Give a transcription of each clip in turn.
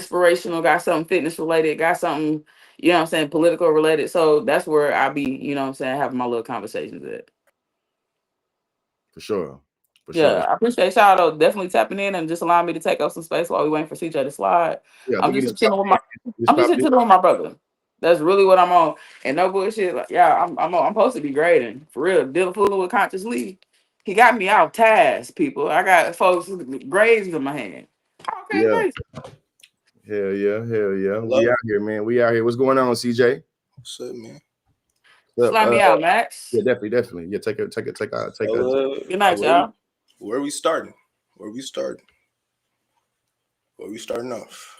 inspirational, got something fitness related, got something, you know what I'm saying, political related. So that's where I be, you know what I'm saying, having my little conversations at. For sure. For sure. Yeah, I appreciate y'all though. Definitely tapping in and just allowing me to take up some space while we waiting for CJ to slide. Yeah, I I'm think you just just popped chilling with in. my You just I'm just popped here in. chilling with my brother. That's really what I'm on. And no bullshit. Like, yeah, I'm supposed to be grading. For real. Dealing fooling with consciously. He got me out task, people. I got folks with grades in my hand. Okay, Yeah. great. Hell yeah. Hell yeah. We Hello? out here, man. We out here. What's going on, CJ? What's up, man? What's up? Slap me out, Max. Yeah, definitely, definitely. Yeah, take a. So, Good night, where we y'all. where we starting? Where we starting? Where we starting off?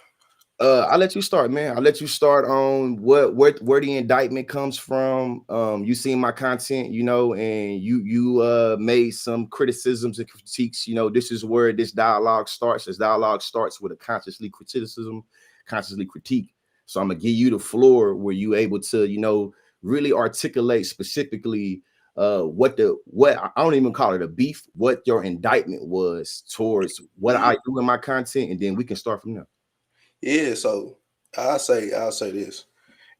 I'll let you start, man. I'll let you start on where the indictment comes from. You seen my content, you know, and you made some criticisms and critiques. You know, this is where this dialogue starts. This dialogue starts with a consciously criticism, consciously critique. So I'm gonna give you the floor where you able to, you know, really articulate specifically what I don't even call it a beef, what your indictment was towards what I do in my content, and then we can start from there. Yeah, so I'll say this.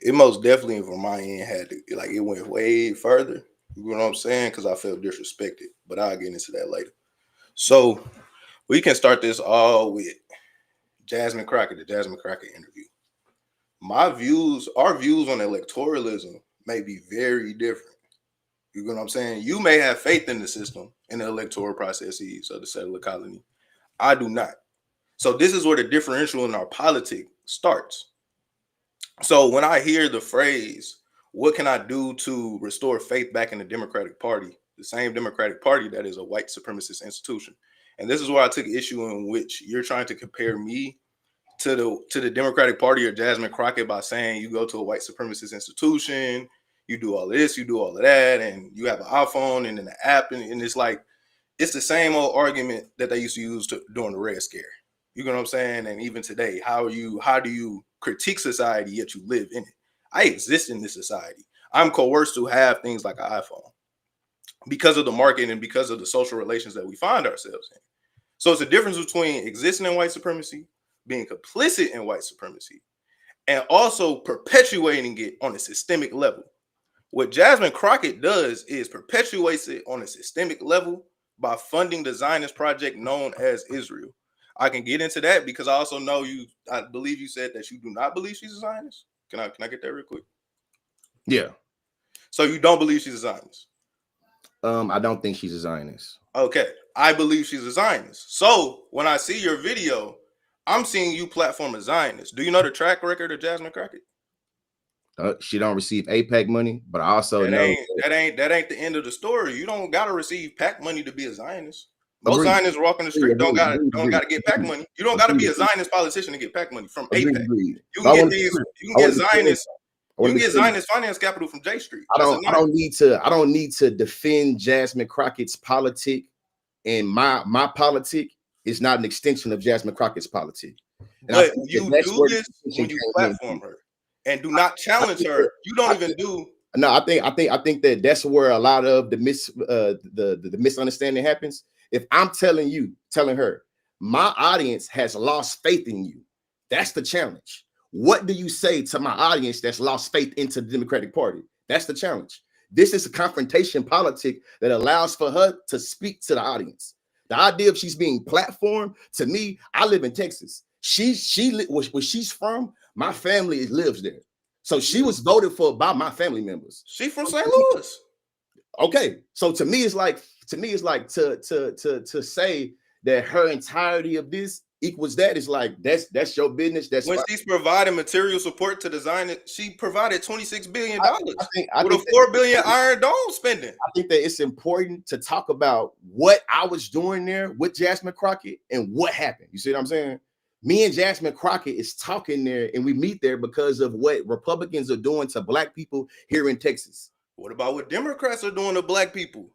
It most definitely from my end had to, like, it went way further. You know what I'm saying? Because I felt disrespected. But I'll get into that later. So we can start this all with Jasmine Crockett, the Jasmine Crockett interview. Our views on electoralism may be very different. You know what I'm saying? You may have faith in the system and the electoral processes of the settler colony. I do not. So this is where the differential in our politics starts. So when I hear the phrase, what can I do to restore faith back in the Democratic Party, the same Democratic Party that is a white supremacist institution? And this is where I took issue in which you're trying to compare me to the Democratic Party or Jasmine Crockett by saying you go to a white supremacist institution, you do all of this, you do all of that, and you have an iPhone and an app, and it's like it's the same old argument that they used to use during the Red Scare. You know what I'm saying? And even today, how do you critique society yet you live in it? I exist in this society. I'm coerced to have things like an iPhone because of the market and because of the social relations that we find ourselves in. So it's a difference between existing in white supremacy, being complicit in white supremacy, and also perpetuating it on a systemic level. What Jasmine Crockett does is perpetuates it on a systemic level by funding the Zionist project known as Israel. I can get into that because I also know you. I believe you said that you do not believe she's a Zionist. Can I get that real quick? Yeah. So you don't believe she's a Zionist? I don't think she's a Zionist. Okay, I believe she's a Zionist. So when I see your video, I'm seeing you platform a Zionist. Do you know the track record of Jasmine Crockett? She don't receive APAC money, but I also That know ain't the end of the story. You don't gotta receive PAC money to be a Zionist. Most agreed. Zionists walking the street don't gotta get PAC money. You don't gotta be a Zionist politician to get PAC money from APAC. You can get these. You can get Zionist. You can get Zionist finance capital from J Street. I don't need to defend Jasmine Crockett's politic, and my politic is not an extension of Jasmine Crockett's politic. And but you do this when you platform her and do not challenge her. You don't even do. No, I think that's where a lot of the misunderstanding happens. If I'm telling her, my audience has lost faith in you, that's the challenge. What do you say to my audience that's lost faith into the Democratic Party? That's the challenge. This is a confrontation politic that allows for her to speak to the audience. The idea of she's being platformed, to me, I live in Texas. Where she's from, my family lives there. So she was voted for by my family members. She's from St. Louis. Okay. So to me, it's like to say that her entirety of this equals that is like that's your business. That's when fine. She's providing material support to the Zionist. She provided $26 billion I with think a $4 billion Iron Dome spending. I think that it's important to talk about what I was doing there with Jasmine Crockett and what happened. You see what I'm saying? Me and Jasmine Crockett is talking there, and we meet there because of what Republicans are doing to black people here in Texas. What about what Democrats are doing to black people?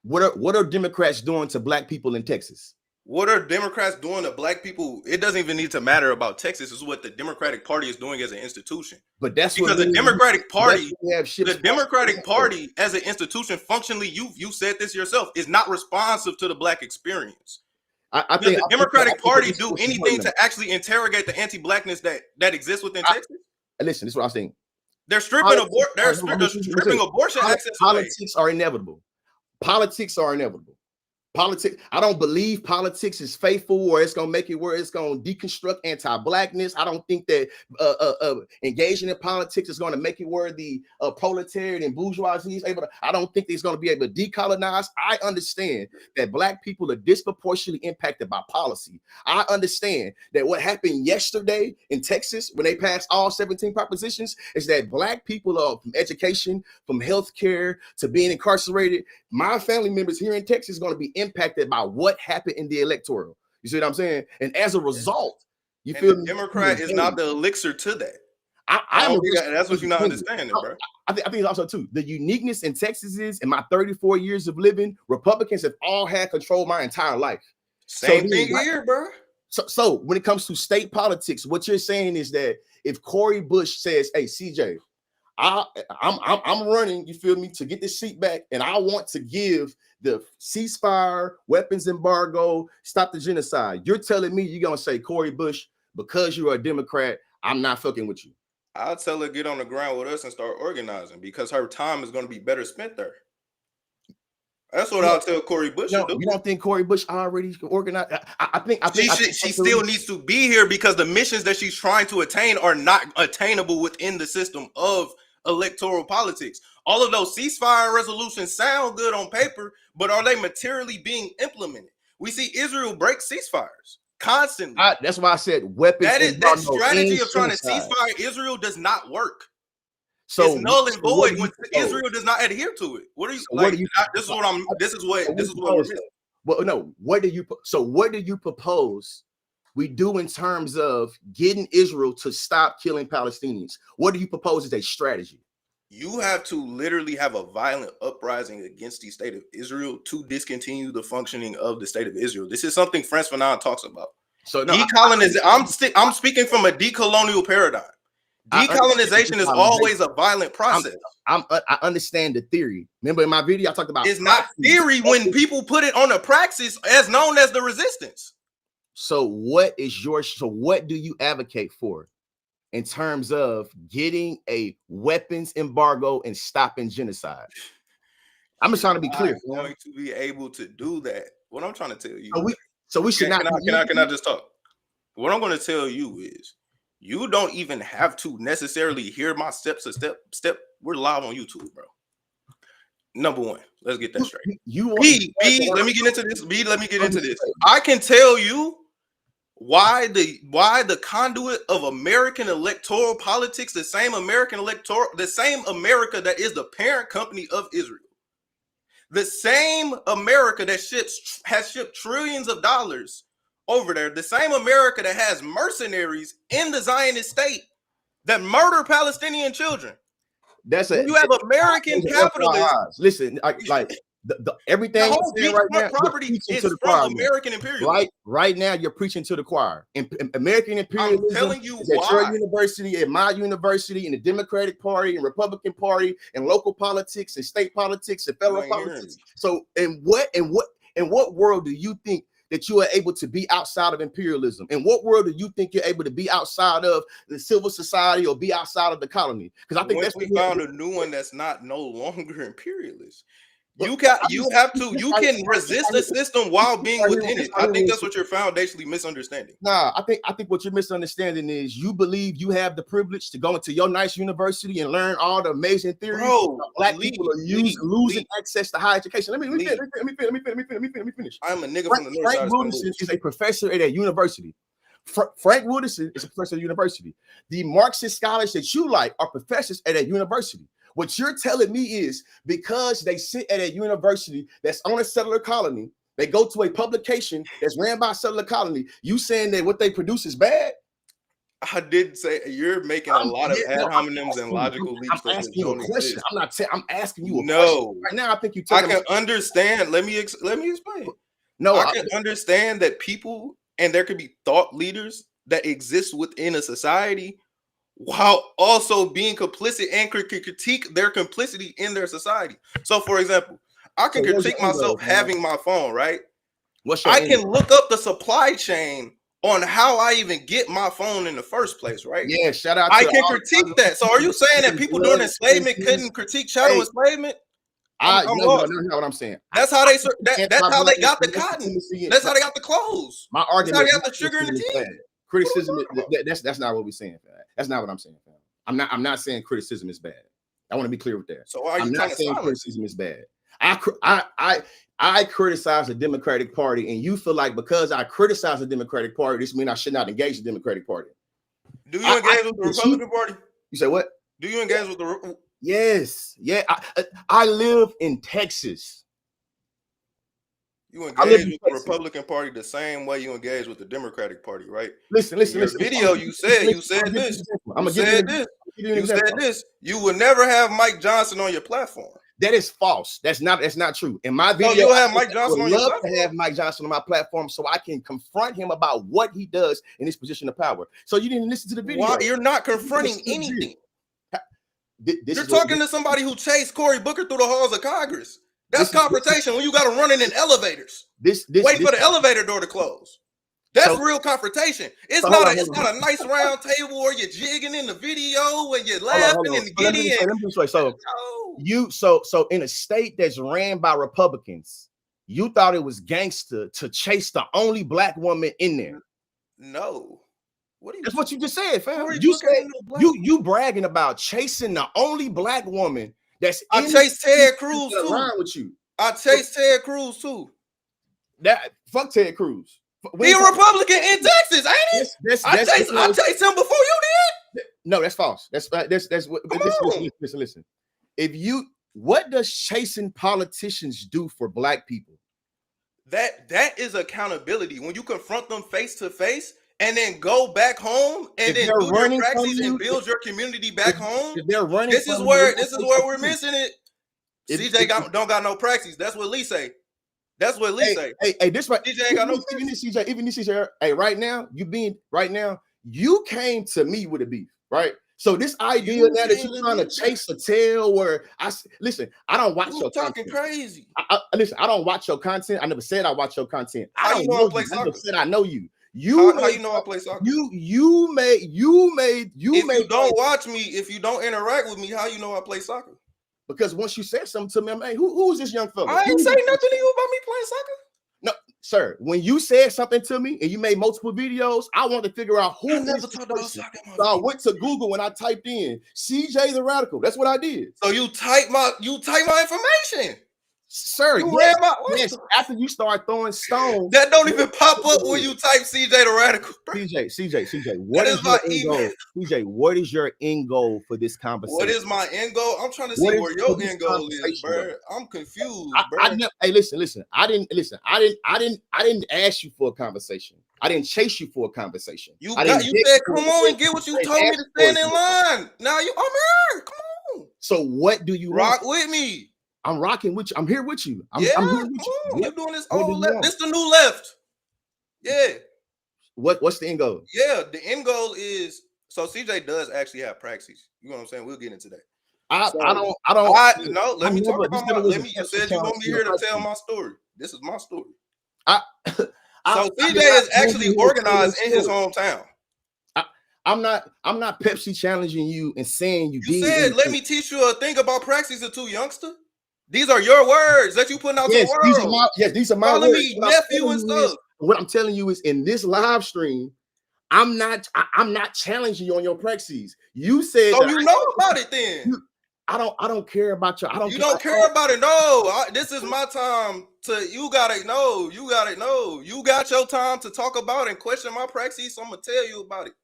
What are Democrats doing to black people in Texas? What are Democrats doing to black people? It doesn't even need to matter about Texas. It's what the Democratic Party is doing as an institution. But that's because the Democratic Party, the Democratic Party as an institution, functionally, you said this yourself, is not responsive to the black experience. I Does think the Democratic Party this is do what she's anything pointing to actually interrogate the anti-blackness that exists within Texas? listen, this is what I'm saying. They're stripping abortion access away. Politics are inevitable. Politics are inevitable. Politics, I don't believe politics is faithful or it's gonna make it where it's gonna deconstruct anti-blackness. I don't think that engaging in politics is gonna make it where the proletariat and bourgeoisie is able to. I don't think it's gonna be able to decolonize. I understand that black people are disproportionately impacted by policy. I understand that what happened yesterday in Texas when they passed all 17 propositions is that black people are from education, from healthcare to being incarcerated. My family members here in Texas are going to be impacted by what happened in the electoral. You see what I'm saying? And as a result, you and feel the Democrat is not the elixir to that. That's what you're not understanding, bro. I think it's also too the uniqueness in Texas is in my 34 years of living, Republicans have all had control my entire life. Same thing here, bro. So when it comes to state politics, what you're saying is that if Cori Bush says, "Hey, CJ, I'm running, you feel me, to get this seat back, and I want to give the ceasefire, weapons embargo, stop the genocide." You're telling me you're gonna say, Cori Bush, because you're a Democrat, I'm not fucking with you. I'll tell her get on the ground with us and start organizing because her time is going to be better spent there. That's what I'll tell Cori Bush. You don't think Cori Bush already organized? I think she still needs to be here because the missions that she's trying to attain are not attainable within the system of electoral politics. All of those ceasefire resolutions sound good on paper, but are they materially being implemented? We see Israel break ceasefires constantly. That's why I said weapons. That strategy of trying to ceasefire Israel does not work. So it's null and void when Israel does not adhere to it. What are you like? This is what we're missing. Well, no. What do you propose we do in terms of getting Israel to stop killing Palestinians? What do you propose as a strategy? You have to literally have a violent uprising against the state of Israel to discontinue the functioning of the state of Israel. This is something Frantz Fanon talks about. So I'm speaking from a decolonial paradigm. Decolonization is always a violent process. I understand the theory. Remember in my video I talked about it's not theory when people put it on a praxis as known as the resistance. So what do you advocate for in terms of getting a weapons embargo and stopping genocide? I'm just trying to be clear. I'm going to be able to do that. What I'm trying to tell you. So we should not. Can I just talk? What I'm going to tell you is you don't even have to necessarily hear my steps. We're live on YouTube, bro. Number one, let's get that straight. Let me get into this. I can tell you why the conduit of American electoral politics, the same America that is the parent company of Israel, the same America that has shipped trillions of dollars over there, the same America that has mercenaries in the Zionist state that murder Palestinian children. You have American capitalists. Listen, everything the whole beachfront property is from American imperialism. Right now, you're preaching to the choir. American imperialism. I'm telling you is at your university, at my university, in the Democratic Party, and Republican Party, and local politics, and state politics, and federal politics. So, in what world do you think that you are able to be outside of imperialism? In what world do you think you're able to be outside of the civil society or be outside of the colony? Because I think we found a new one that's no longer imperialist. You can resist the system while being within it. I think that's what you're foundationally misunderstanding. Nah, I think what you're misunderstanding is you believe you have the privilege to go into your nice university and learn all the amazing theories. Bro, black people are losing access to higher education. Let me finish. I'm a nigga from the north side. Frank Wooderson is a professor at a university. Frank Wooderson is a professor at a university. The Marxist scholars that you like are professors at a university. What you're telling me is because they sit at a university that's on a settler colony, they go to a publication that's ran by a settler colony, you saying that what they produce is bad? I did say you're making a lot of ad hominems and logical leaps. I'm asking you a question. I'm asking you a question. Right now, I think I can understand. Let me explain. No, I can understand that people and there could be thought leaders that exist within a society while also being complicit and critique their complicity in their society. So, for example, I can critique myself having my phone, right? I can look up the supply chain on how I even get my phone in the first place, right? Yeah, shout out. I can critique that. So are you saying that people during enslavement couldn't critique chattel enslavement? I'm no, lost. that's not what I'm saying. That's how they that's how they got the cotton. That's how they got the clothes. My argument that's how they got the sugar and the tea. Criticism, that's not what we're saying. That's not what I'm saying. I'm not saying criticism is bad. I want to be clear with that. So why are you not saying silence? Criticism is bad. I criticize the Democratic Party, and you feel like because I criticize the Democratic Party, this means I should not engage the Democratic Party. Do you engage with the Republican Party? You say what? Do you engage with the? Yes, yeah. I live in Texas. You engage with the Republican Party the same way you engage with the Democratic Party, right? Listen. Video, you said this. You said this. You would never have Mike Johnson on your platform. That is false. That's not true. In my video, you'll have Mike Johnson on your platform. I would love to have Mike Johnson on my platform so I can confront him about what he does in his position of power. So you didn't listen to the video. Why? You're not confronting anything. You're talking to somebody who chased Cory Booker through the halls of Congress. That's confrontation when you got to run in elevators. Wait for the elevator door to close. That's real confrontation. It's not a nice round table where you're jigging in the video and you're laughing and giddy. So in a state that's ran by Republicans, you thought it was gangster to chase the only black woman in there. No. That's what you just said, fam. You said you bragging about chasing the only black woman that's I chased Ted Cruz too. Around with you. I chased Ted Cruz too. Fuck Ted Cruz. He a Republican in Texas, ain't he? I chased him before you did. No, that's false. That's what. Listen. What does chasing politicians do for black people? That is accountability. When you confront them face to face and then go back home and then do your praxis and build your community back home. This is where we're missing it. CJ don't got no praxis. That's what Lee say. That's what Lee say. Hey, this right. CJ ain't got no CJ. Even CJ. Hey, right now, you came to me with a beef, right? So this idea now that you're trying to chase a tail, where I don't watch your talking content. Crazy. Listen, I don't watch your content. I never said I watch your content. How you know I play soccer? I never said I know you. How you know I play soccer? If you don't watch me, if you don't interact with me, how you know I play soccer? Because once you said something to me, I'm like, who is this young fella? I ain't say nothing to you about me playing soccer. No, sir. When you said something to me and you made multiple videos, I wanted to figure out who. I never talked about soccer. So I went to Google and I typed in CJ the Radical. That's what I did. So you type my information. Sir, yes, after you start throwing stones, that don't even pop up when you type CJ the Radical. CJ, what is my end goal? CJ, what is your end goal for this conversation? What is my end goal? I'm trying to see where your end goal is, bro. I'm confused, bro. Hey, listen. I didn't ask you for a conversation. I didn't chase you for a conversation. You said, come on and get what you told me to stand in line. Now I'm here. Come on. So what do you rock with me? I'm rocking with you. I'm here with you. I'm here with you. You're doing this old left. This the new left. Yeah. What's the end goal? Yeah, the end goal is so CJ does actually have praxis. You know what I'm saying? We'll get into that. Let me talk about you said you want me here to tell my story. This is my story. So CJ is actually organized in his hometown. I'm not Pepsi challenging you and saying you did. Said, let me teach you a thing about praxis or two, youngster. These are your words that you putting out to the world. These are my Calling words. me nephew and stuff. What I'm telling you is in this live stream, I'm not challenging you on your praxis. You said so you know about it then. I don't care about your you don't care about it. No, this is my time you gotta know. You got your time to talk about and question my praxis, so I'm gonna tell you about it.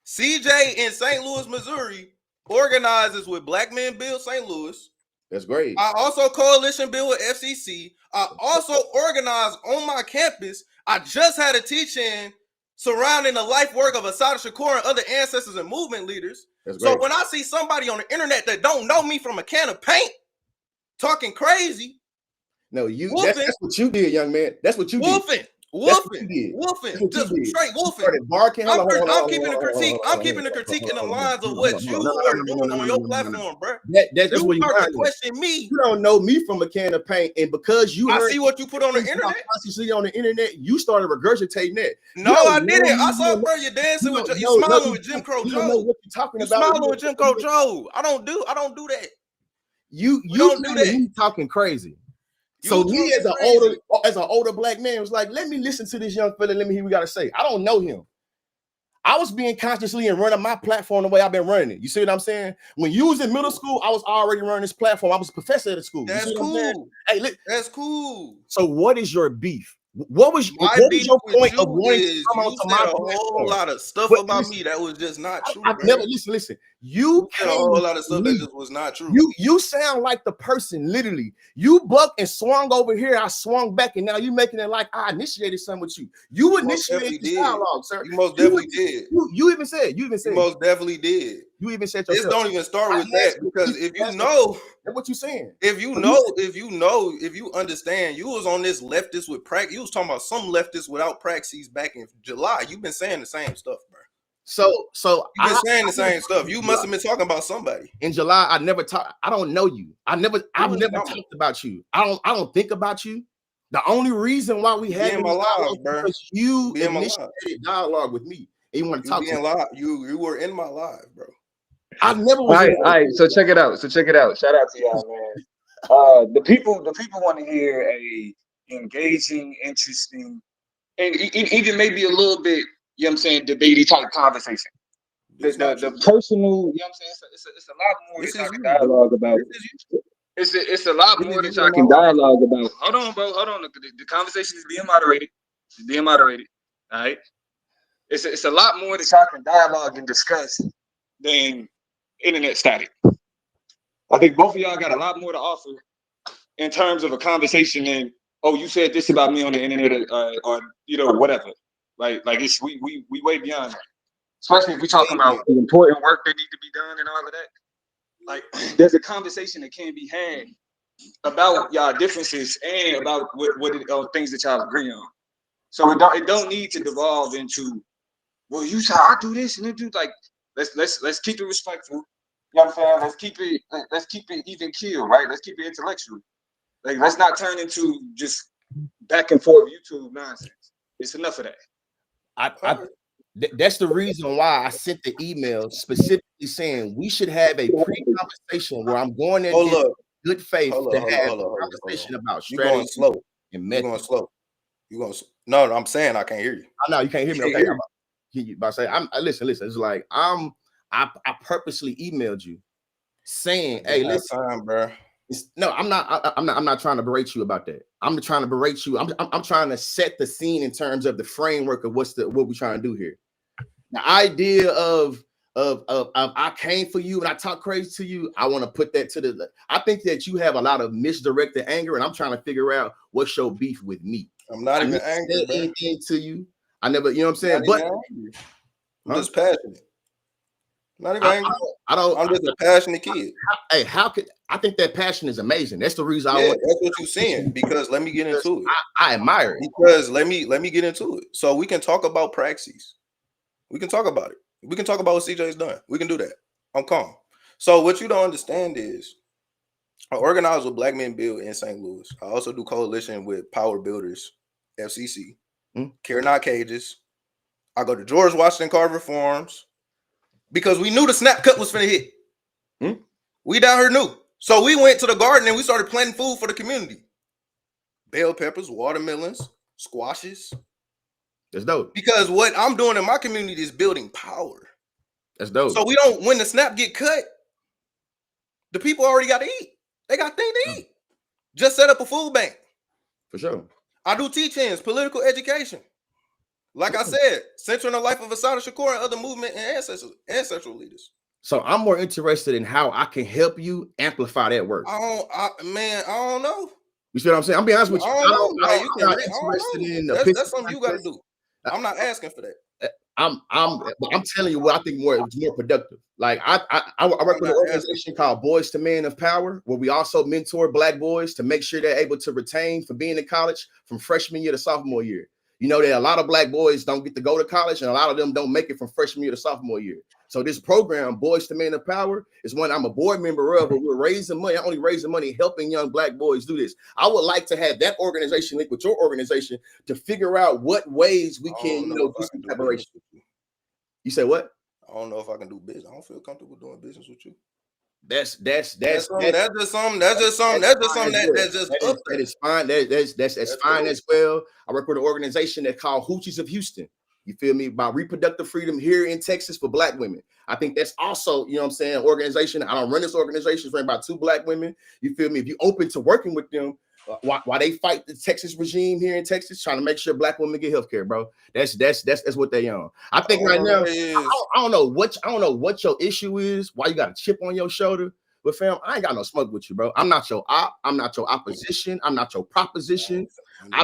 CJ in St. Louis, Missouri organizes with Black Men Build St. Louis. That's great. I also coalition build with FCC. I also organize on my campus. I just had a teach-in surrounding the life work of Assata Shakur and other ancestors and movement leaders. So when I see somebody on the internet that don't know me from a can of paint talking crazy, that's what you did, young man. That's what you did. Wolfing, That's what just you did. straight You wolfing. started barking. Hold on, I'm keeping the critique. I'm keeping the critique in the lines of what you are doing on your platform, bro. That's You what you start to mind. question me. You don't know me from a can of paint, and because you I heard see what you put on the internet. consciously on the internet, you started regurgitating that. No, I didn't. I saw, bro, you dancing with you smiling with Jim Crow You don't know Joe. what you're talking You about. smiling with Jim Crow Joe. I don't do that. You don't do that. Me talking crazy. So me as an older black man was like, let me listen to this young fella. Let me hear what he got to say. I don't know him. I was being consciously and running my platform the way I've been running it. You see what I'm saying? When you was in middle school, I was already running this platform. I was a professor at the school. That's cool. Hey, look, that's cool. So what is your beef? What was your point of wanting to come onto my platform? Whole lot of stuff about me that was just not true. I've never listen. You said a whole lot of stuff that just was not true. You sound like the person literally. You bucked and swung over here. I swung back, and now you making it like I initiated something with you. You initiated this dialogue, sir. You most definitely did. You even said. You most definitely did. You even said yourself. This don't even start with that because if you know, that's what you're saying. If you understand, you was on this leftist with praxis. You was talking about some leftists without praxis back in July. You've been saying the same stuff, bro. So you've been saying the same stuff. You must have been talking about somebody. In July, I never talked. I don't know you. I've never talked about you. I don't think about you. The only reason why we had dialogue, bro, because you initiated dialogue with me. And you want to talk to me. You were in my live, bro. I never was. All right. So check it out. Shout out to y'all, man. The people want to hear a engaging, interesting, and even maybe a little bit, you know what I'm saying, debatey type conversation. The personal, you know what I'm saying, it's a lot more that I can dialogue about. It's a lot more that I can dialogue about. Hold on, bro. Hold on. The conversation is being moderated. All right. It's a lot more that y'all can dialogue and discuss than internet static. I think both of y'all got a lot more to offer in terms of a conversation than, oh, you said this about me on the internet, or you know, whatever. Like it's we way beyond that. Especially if we're talking about the important work that need to be done and all of that. Like there's a conversation that can be had about y'all differences and about what things that y'all agree on. So it don't need to devolve into, well, you said I do this and then do like let's keep it respectful. You know what I'm saying? Let's keep it even keel, right? Let's keep it intellectual. Like let's not turn into just back and forth YouTube nonsense. It's enough of that. That's the reason why I sent the email specifically saying we should have a pre-conversation where I'm going in good faith to have a conversation about strategy. You're going slow. And you're going slow. No, I'm saying I can't hear you. I know you can't hear me. Okay, I'm say listen. It's like I purposely emailed you saying, "Hey, listen, time, bro." No, I'm not trying to berate you about that. I'm trying to berate you. I'm trying to set the scene in terms of the framework of what we're trying to do here. The idea of I came for you and I talk crazy to you. I want to put that to the. I think that you have a lot of misdirected anger, and I'm trying to figure out what's your beef with me. I'm not even angry, bro. Anything to you. I never, you know what I'm saying? But I'm just passionate. Not even angry. I'm just a passionate kid. Hey, I think that passion is amazing. That's the reason I want. That's what you're saying. Because let me get into it. I admire it. Because let me get into it. So we can talk about praxis. We can talk about it. We can talk about what CJ's done. We can do that. I'm calm. So what you don't understand is I organize with Black Men Build in St. Louis. I also do coalition with Power Builders, FCC, Care Not Cages. I go to George Washington Carver Farms because we knew the snap cut was finna hit. We down here knew. So we went to the garden and we started planting food for the community. Bell peppers, watermelons, squashes. That's dope. Because what I'm doing in my community is building power. That's dope. So we don't, when the snap get cut, the people already got to eat. They got things to eat. Just set up a food bank. For sure. I do teach-ins, political education. Like I said, centering the life of Assata Shakur and other movement and ancestral leaders. So I'm more interested in how I can help you amplify that work. I don't know. You see what I'm saying? I'm being honest with you. I'm not interested in that's something you got to do. I'm not asking for that. I'm telling you what I think is more productive. Like I work with an organization called Boys to Men of Power, where we also mentor Black boys to make sure they're able to retain from being in college from freshman year to sophomore year. You know that a lot of black boys don't get to go to college, and a lot of them don't make it from freshman year to sophomore year. So this program, Boys to Men of Power, is one I'm a board member of, but we're raising money. I'm only raising money helping young black boys do this. I would like to have that organization link with your organization to figure out what ways we can, do some collaboration. You say what? I don't know if I can do business. I don't feel comfortable doing business with you. That's just something that's fine. That's fine as well. I work with an organization that's called Hoochies of Houston. You feel me? About reproductive freedom here in Texas for black women. I think that's also, you know what I'm saying, organization. I don't run this organization, it's ran by 2 black women. You feel me? If you're open to working with them, why they fight the Texas regime here in Texas, trying to make sure black women get health care, bro. That's what they on. I think right now, I don't know what your issue is, why you got a chip on your shoulder. But fam, I ain't got no smoke with you, bro. I'm not your op, I'm not your opposition, I'm not your proposition. I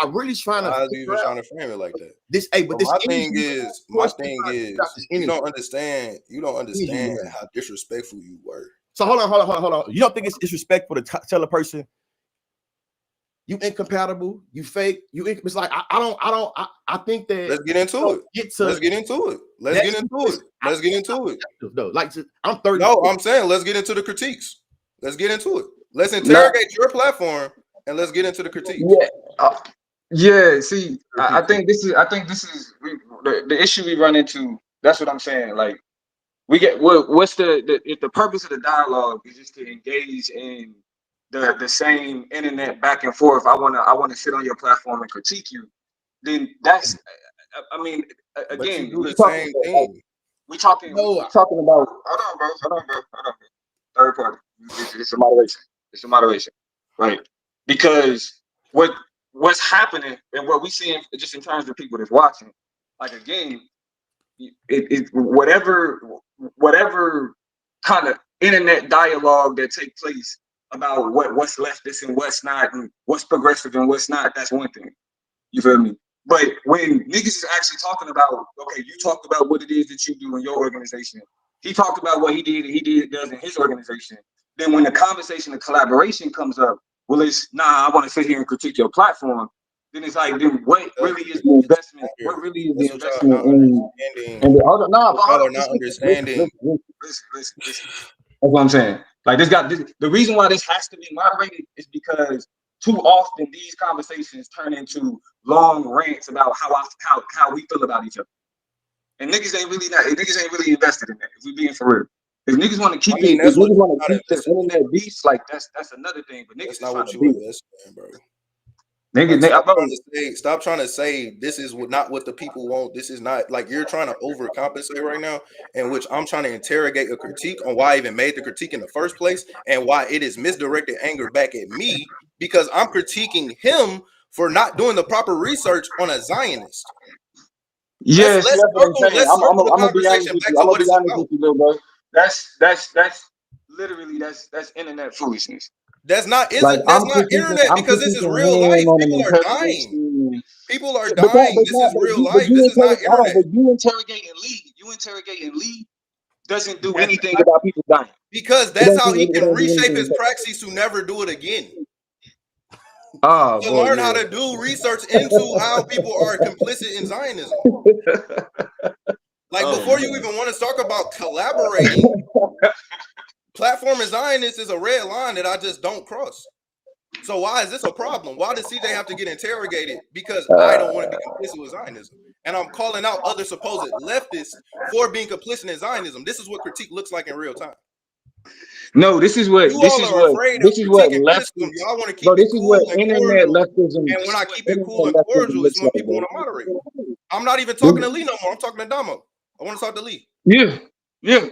really trying to frame it like that. This, but my thing is, you don't understand how disrespectful you were. So hold on. You don't think it's disrespectful to tell a person you incompatible, you fake, it's like I think that let's get into it. Let's get into it. No, like I'm 30. No, I'm saying let's get into the critiques. Let's get into it. Let's interrogate your platform and let's get into the critiques. Yeah. See, I think this is the issue we run into. That's what I'm saying. Like, we get what's if the purpose of the dialogue is just to engage in the same internet back and forth. I wanna sit on your platform and critique you. Then that's, I mean, again, do the same thing. We talking about. Hold on, bro. Third party. It's a moderation, right? Because what's happening and what we seeing just in terms of people that's watching, like, again, it whatever kind of internet dialogue that take place about what's leftist and what's not, and what's progressive and what's not, that's one thing. You feel me? But when niggas is actually talking about, okay, you talked about what it is that you do in your organization. He talked about what he does in his organization. Then when the conversation of collaboration comes up, well, it's I want to sit here and critique your platform. Then it's like, then what really is the investment? What really is the investment in the other? Not understanding. Listen. That's what I'm saying. Like, the reason why this has to be moderated is because too often these conversations turn into long rants about how we feel about each other, and niggas ain't really invested in that. If we being for real, if niggas want to keep the internet beast, like that's another thing. But niggas not what you invest in, bro. Stop trying to say this is not what the people want. This is not, like, you're trying to overcompensate right now, in which I'm trying to interrogate a critique on why I even made the critique in the first place and why it is misdirected anger back at me because I'm critiquing him for not doing the proper research on a Zionist. Yes, let's circle the conversation back to what it's about. Bro. That's literally that's internet foolishness. That's not internet, because this is real life. People are dying. People are dying. This is real life. This is not internet. But you interrogating Lee doesn't do anything about people dying. Because that's how he can reshape his praxis to never do it again. Learn how to do research into how people are complicit in Zionism. Like, before you even want to talk about collaborating, platform and Zionist is a red line that I just don't cross. So why is this a problem? Why does CJ have to get interrogated? Because I don't want to be complicit with Zionism. And I'm calling out other supposed leftists for being complicit in Zionism. This is what critique looks like in real time. No, this is what leftism. Y'all want to keep it cool and internet cordial. Leftism. And when I keep it cool and cordial, it's when people want to moderate. I'm not even talking to Lee no more. I'm talking to Damo. I want to talk to Lee. Yeah. Because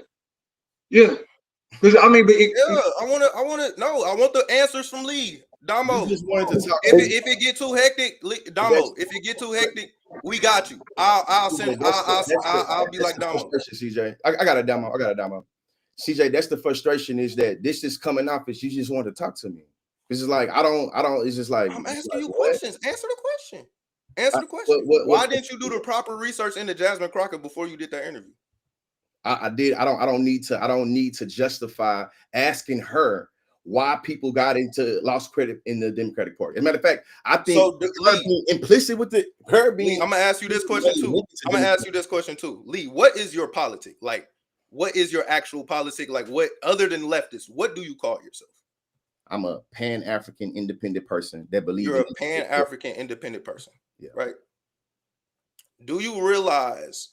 I want the answers from Lee. Damo. Just wanted to talk. If it get too hectic, Damo. If it get too hectic, we got you. I'll be like Damo. CJ, I got a Damo. CJ, that's the frustration, is that this is coming off as you just want to talk to me. It's like I don't. It's just like, I'm asking you questions. Answer the question. Why didn't you do the proper research into Jasmine Crockett before you did that interview? I did. I don't need to justify asking her why people got into lost credit in the Democratic Party. As a matter of fact, I think So, her being implicit with it, her being. Lee, I'm gonna ask you this question too. Lee, what is your politic? Like, what is your actual politic? Like, what other than leftist? What do you call yourself? I'm a Pan-African independent person that believes you're a Pan-African independent person, right? Do you realize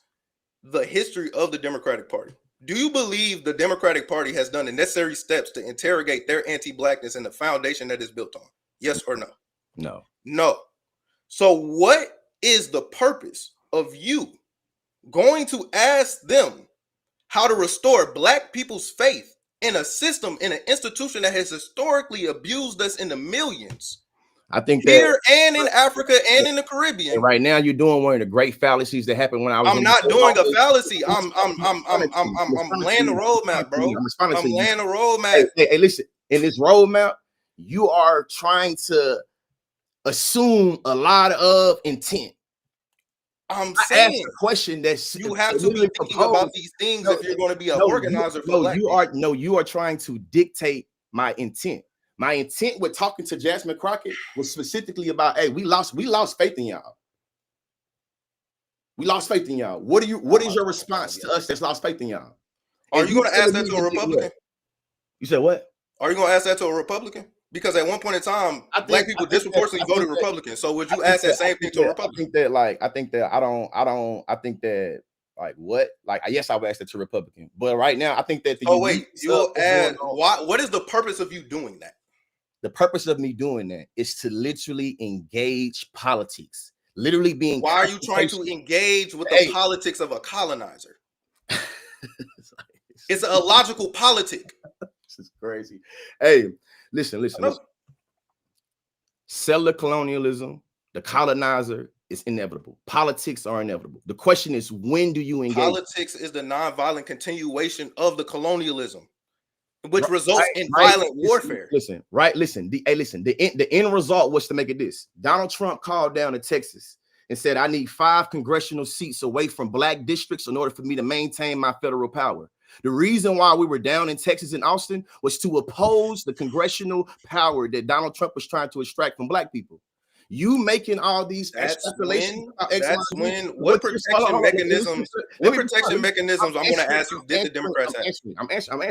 the history of the Democratic Party? Do you believe the Democratic Party has done the necessary steps to interrogate their anti-blackness and the foundation that is built on? Yes or no? No. No. So what is the purpose of you going to ask them how to restore Black people's faith in a system, in an institution that has historically abused us in the millions? I think here and in Africa and in the Caribbean. And right now, you're doing one of the great fallacies that happened when I was. I'm not doing a fallacy. I'm laying the roadmap, bro. I'm laying the roadmap. Hey, listen. In this roadmap, you are trying to assume a lot of intent. I'm saying a question that you have to be thinking about these things if you're going to be an organizer for Black people. You are trying to dictate my intent. My intent with talking to Jasmine Crockett was specifically about, hey, we lost faith in y'all. We lost faith in y'all. What is your response to us that's lost faith in y'all? Are you going to ask that to a Republican? You said what? Are you going to ask that to a Republican? Because at one point in time, Black people disproportionately voted Republican. So would you ask that same thing to a Republican? I think that what? Like, yes, I would ask that to a Republican. But right now, I think that you'll add what is the purpose of you doing that? The purpose of me doing that is to literally engage politics. Literally being. Why are you trying to engage with the politics of a colonizer? It's an illogical politic. This is crazy. Hey, listen. Settler colonialism, the colonizer is inevitable. Politics are inevitable. The question is, when do you engage? Politics is the nonviolent continuation of the colonialism, which results in violent warfare. Listen. The end result was to make it this. Donald Trump called down to Texas and said, I need 5 congressional seats away from Black districts in order for me to maintain my federal power. The reason why we were down in Texas and Austin was to oppose the congressional power that Donald Trump was trying to extract from Black people. You making all these what protection mechanisms I'm going to ask you did the Democrats have? I'm answering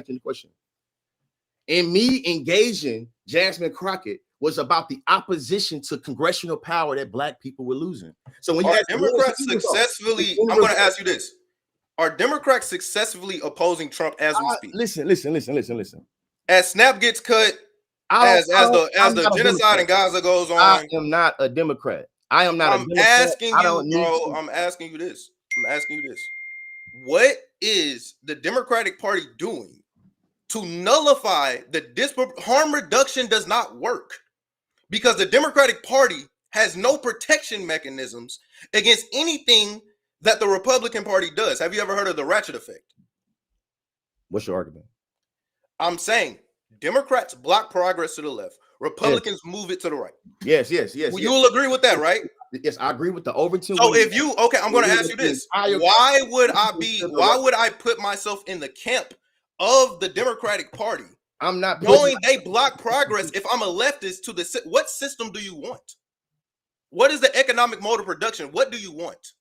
the question. And me engaging Jasmine Crockett was about the opposition to congressional power that Black people were losing. So when you Democrats successfully, I'm going to ask you this. Are Democrats successfully opposing Trump as we speak? Listen. As SNAP gets cut, as the genocide in Gaza goes on. I am not a Democrat. I'm asking you this. What is the Democratic Party doing to nullify the harm reduction does not work? Because the Democratic Party has no protection mechanisms against anything that the Republican Party does. Have you ever heard of the ratchet effect? What's your argument? I'm saying Democrats block progress to the left. Republicans move it to the right. Yes. You'll agree with that, right? Yes, I agree with the Overton. So I'm going to ask you this. Why would I put myself in the camp of the Democratic Party? I'm not knowing they block progress. If I'm a leftist, what system do you want? What is the economic mode of production? What do you want?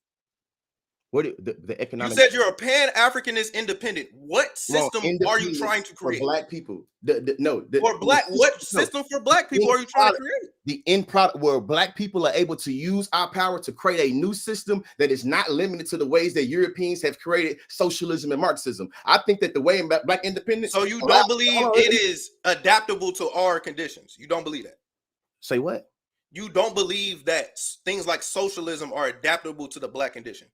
The economic? You said you're a Pan-Africanist independent. What system are you trying to create for Black people? What system for Black people are you trying to create? The end product where Black people are able to use our power to create a new system that is not limited to the ways that Europeans have created socialism and Marxism. I think that the way in Black independence. So you don't believe it is adaptable to our conditions? You don't believe that? Say what? You don't believe that things like socialism are adaptable to the Black condition?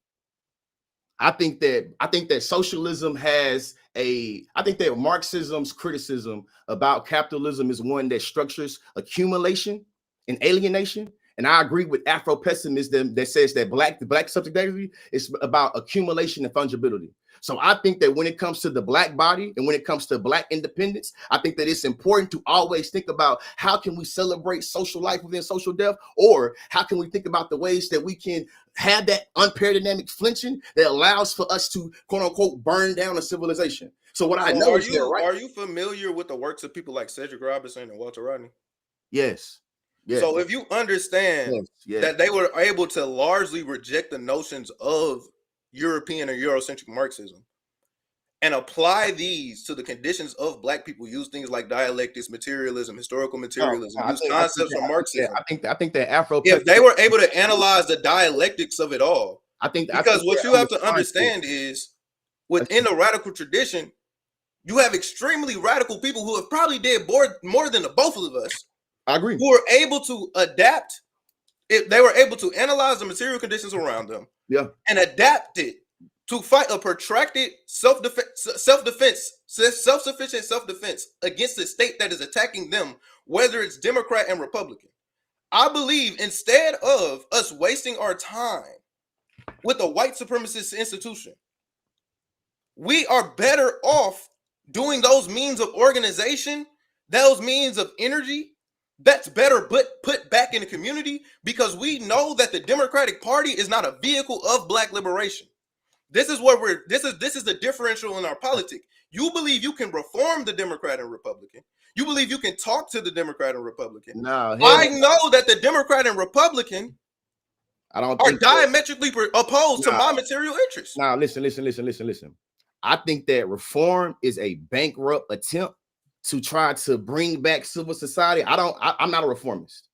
I think that socialism has I think that Marxism's criticism about capitalism is one that structures accumulation and alienation. And I agree with Afro-pessimism that says that the Black subjectivity is about accumulation and fungibility. So I think that when it comes to the Black body and when it comes to Black independence, I think that it's important to always think about how can we celebrate social life within social death, or how can we think about the ways that we can have that unparadigmatic flinching that allows for us to, quote unquote, burn down a civilization. So what I So know is that, right? are you familiar with the works of people like Cedric Robinson and Walter Rodney? Yes. Yes. So if you understand that they were able to largely reject the notions of European or Eurocentric Marxism and apply these to the conditions of Black people, use things like dialectics, materialism, historical materialism, use concepts from Marxism. I think that Afro. If they were able to analyze the dialectics of it all, because what you have to understand is within the radical tradition, you have extremely radical people who have probably did more than the both of us. I agree. Who are able to adapt. If they were able to analyze the material conditions around them, and adapt it to fight a protracted self-defense against the state that is attacking them, whether it's Democrat and Republican. I believe instead of us wasting our time with a white supremacist institution, we are better off doing those means of organization, those means of energy that's better put back in the community, because we know that the Democratic Party is not a vehicle of Black liberation. This is what this is the differential in our politics. You believe you can reform the Democrat and Republican. You believe you can talk to the Democrat and Republican. No, I know that the Democrat and Republican are diametrically opposed to my material interests. Now, listen. I think that reform is a bankrupt attempt to try to bring back civil society. I'm not a reformist,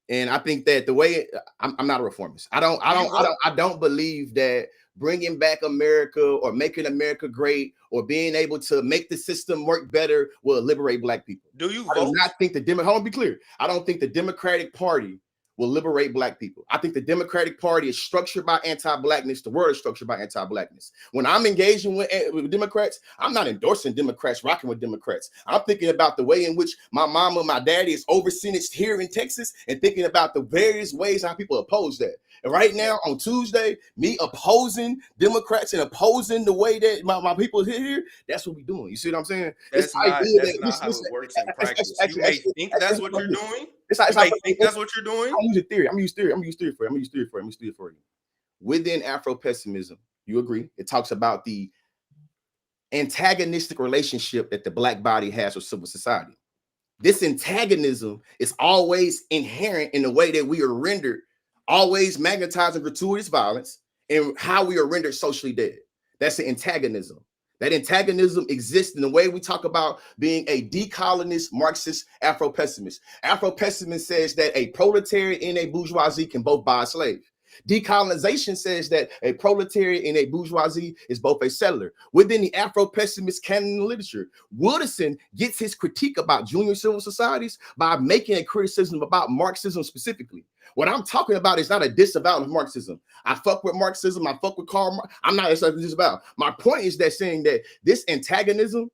and I think that the way I'm not a reformist. I don't believe that bringing back America or making America great or being able to make the system work better will liberate Black people. Do you? I do not think the Democrat. Hold on, be clear. I don't think the Democratic Party will liberate Black people. I think the Democratic Party is structured by anti-Blackness. The world is structured by anti-Blackness. When I'm engaging with Democrats, I'm not endorsing Democrats, rocking with Democrats. I'm thinking about the way in which my mama, my daddy is over-sentenced here in Texas, and thinking about the various ways how people oppose that. And right now on Tuesday, me opposing Democrats and opposing the way that my people here, that's what we're doing. You see what I'm saying? That's not how it works in practice. You may think that's what you're doing. I think that's what you're doing. I'm using theory. I'm gonna use theory for you. Within Afro-pessimism, you agree? It talks about the antagonistic relationship that the Black body has with civil society. This antagonism is always inherent in the way that we are rendered, always magnetizing gratuitous violence, and how we are rendered socially dead. That's the antagonism. That antagonism exists in the way we talk about being a decolonist, Marxist, Afro-pessimist. Afro-pessimist says that a proletariat and a bourgeoisie can both buy a slave. Decolonization says that a proletariat and a bourgeoisie is both a settler. Within the Afro-pessimist canon of literature, Wooderson gets his critique about junior civil societies by making a criticism about Marxism specifically. What I'm talking about is not a disavowal of Marxism. I fuck with Marxism. I fuck with Karl Marx. I'm not disavowal. My point is that saying that this antagonism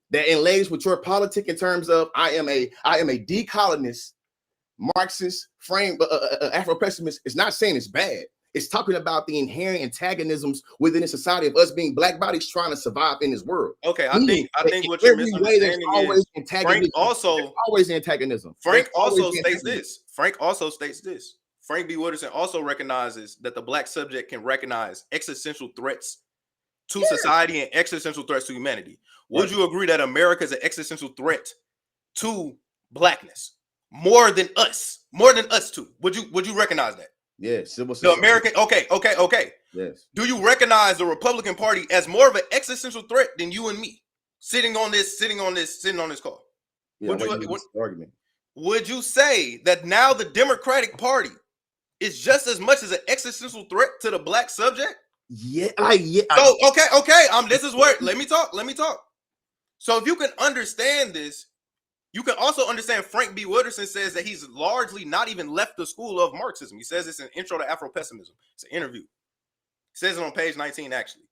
that inlays with your politic in terms of I am a decolonist, Marxist frame, Afro-pessimist, is not saying it's bad. It's talking about the inherent antagonisms within the society of us being Black bodies trying to survive in this world. Okay, I think what you're misunderstanding is Frank also always antagonism. Frank also states this. Frank B. Wooderson also recognizes that the Black subject can recognize existential threats to society and existential threats to humanity. Would you agree that America is an existential threat to Blackness more than us too? Would you recognize that? Yes. The American. Okay. Yes. Do you recognize the Republican Party as more of an existential threat than you and me sitting on this call? Yeah, Would you say that now the Democratic Party is just as much as an existential threat to the Black subject? Yeah. So okay. This is where let me talk. So if you can understand this, you can also understand Frank B. Wooderson says that he's largely not even left the school of Marxism. He says it's an intro to Afro-pessimism. It's an interview. He says it on page 19, actually,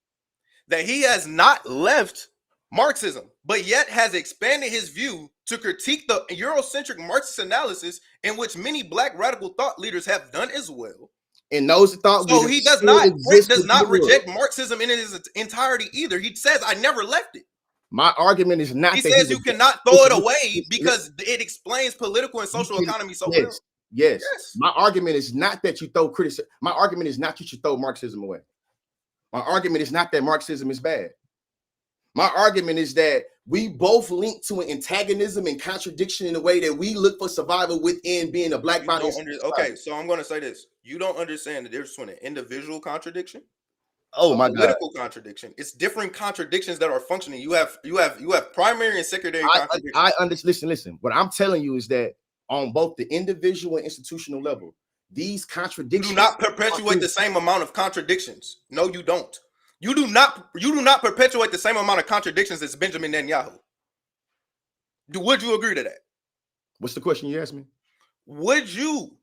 that he has not left Marxism, but yet has expanded his view to critique the Eurocentric Marxist analysis in which many Black radical thought leaders have done as well. And those thought so he does not reject Marxism in its entirety either. He says, I never left it. My argument is not. He says you cannot throw it away because it explains political and social economy so well. Yes. My argument is not that you throw criticism. My argument is not you should throw Marxism away. My argument is not that Marxism is bad. My argument is that we both link to an antagonism and contradiction in the way that we look for survival within being a black body. Okay, so I'm going to say this. You don't understand the difference between an individual contradiction, Oh a my God. political contradiction. It's different contradictions that are functioning. You have primary and secondary contradictions. Listen. What I'm telling you is that on both the individual and institutional level, these contradictions You do not perpetuate the same amount of contradictions. No, you don't. You do not perpetuate the same amount of contradictions as Benjamin Netanyahu. Would you agree to that? What's the question you asked me? Would you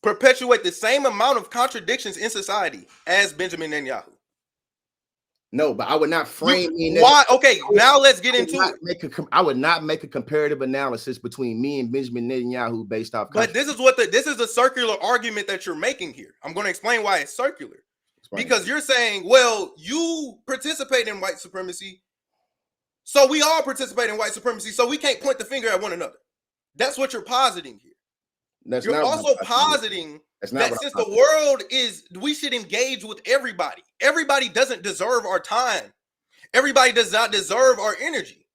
perpetuate the same amount of contradictions in society as Benjamin Netanyahu? No, but I would not frame why? Okay, now let's get into it. I would not make a comparative analysis between me and Benjamin Netanyahu based off. But this is a circular argument that you're making here. I'm going to explain why it's circular. Because you're saying, well, you participate in white supremacy, so we all participate in white supremacy, so we can't point the finger at one another. That's what you're positing here. You're also positing that since the world is, we should engage with everybody. Everybody doesn't deserve our time. Everybody does not deserve our energy.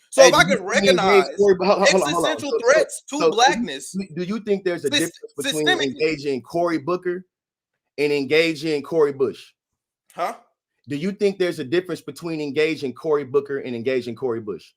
So if I could recognize existential threats to blackness. Do you think there's a difference between engaging Cory Booker and engaging Cori Bush? Huh? Do you think there's a difference between engaging Cory Booker and engaging Cori Bush?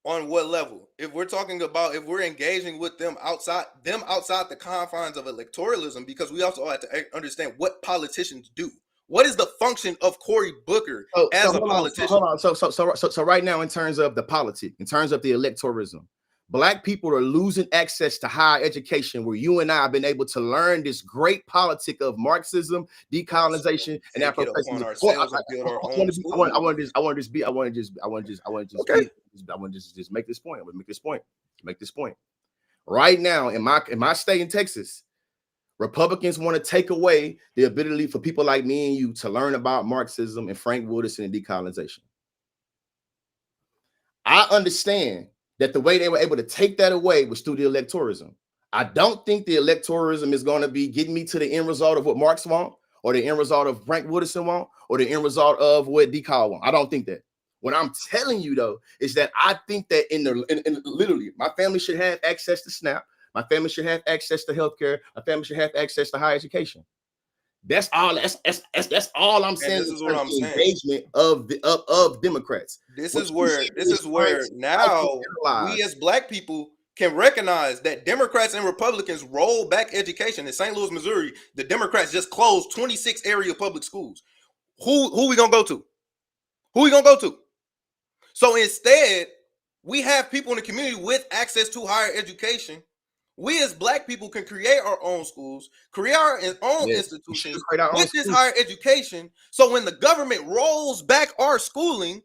On what level? If we're talking about, if we're engaging with them outside the confines of electoralism, because we also have to understand what politicians do. What is the function of Cory Booker as a politician? Hold on. So right now, in terms of the politics, in terms of the electoralism, Black people are losing access to higher education, where you and I have been able to learn this great politic of Marxism, decolonization, and Afrofuturism. I want to just make this point. I'm gonna make this point. Right now, in my state in Texas, Republicans want to take away the ability for people like me and you to learn about Marxism and Frank Wooderson and decolonization. I understand that the way they were able to take that away was through the electoralism. I don't think the electoralism is going to be getting me to the end result of what Marx want, or the end result of Frank Wooderson want, or the end result of what Decol want. I don't think that. What I'm telling you, though, is that I think that literally, my family should have access to SNAP. My family should have access to healthcare. My family should have access to higher education. That's all. That's all I'm saying. This is what I'm saying. Engagement of Democrats. This is where now we as Black people can recognize that Democrats and Republicans roll back education. In St. Louis, Missouri, the Democrats just closed 26 area public schools. Who we gonna go to? Who we gonna go to? So instead, we have people in the community with access to higher education. We as Black people can create our own schools, create our own institutions with this higher education. So when the government rolls back our schooling,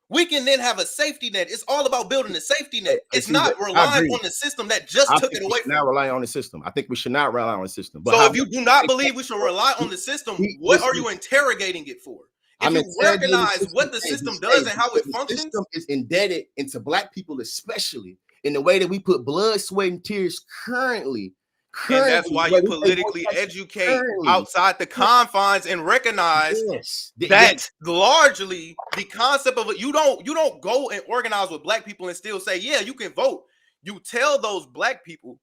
we can then have a safety net. It's all about building a safety net. It's not relying on the system that just took it away from us. Not relying on the system. I think we should not rely on the system. But so if you do not believe we should rely on the system, what are you interrogating it for? If you recognize what the system does and how it functions, the system is indebted into Black people, especially in the way that we put blood, sweat, and tears currently. And that's why you politically educate outside the confines and recognize that largely the concept of it, you don't go and organize with Black people and still say, yeah, you can vote. You tell those Black people,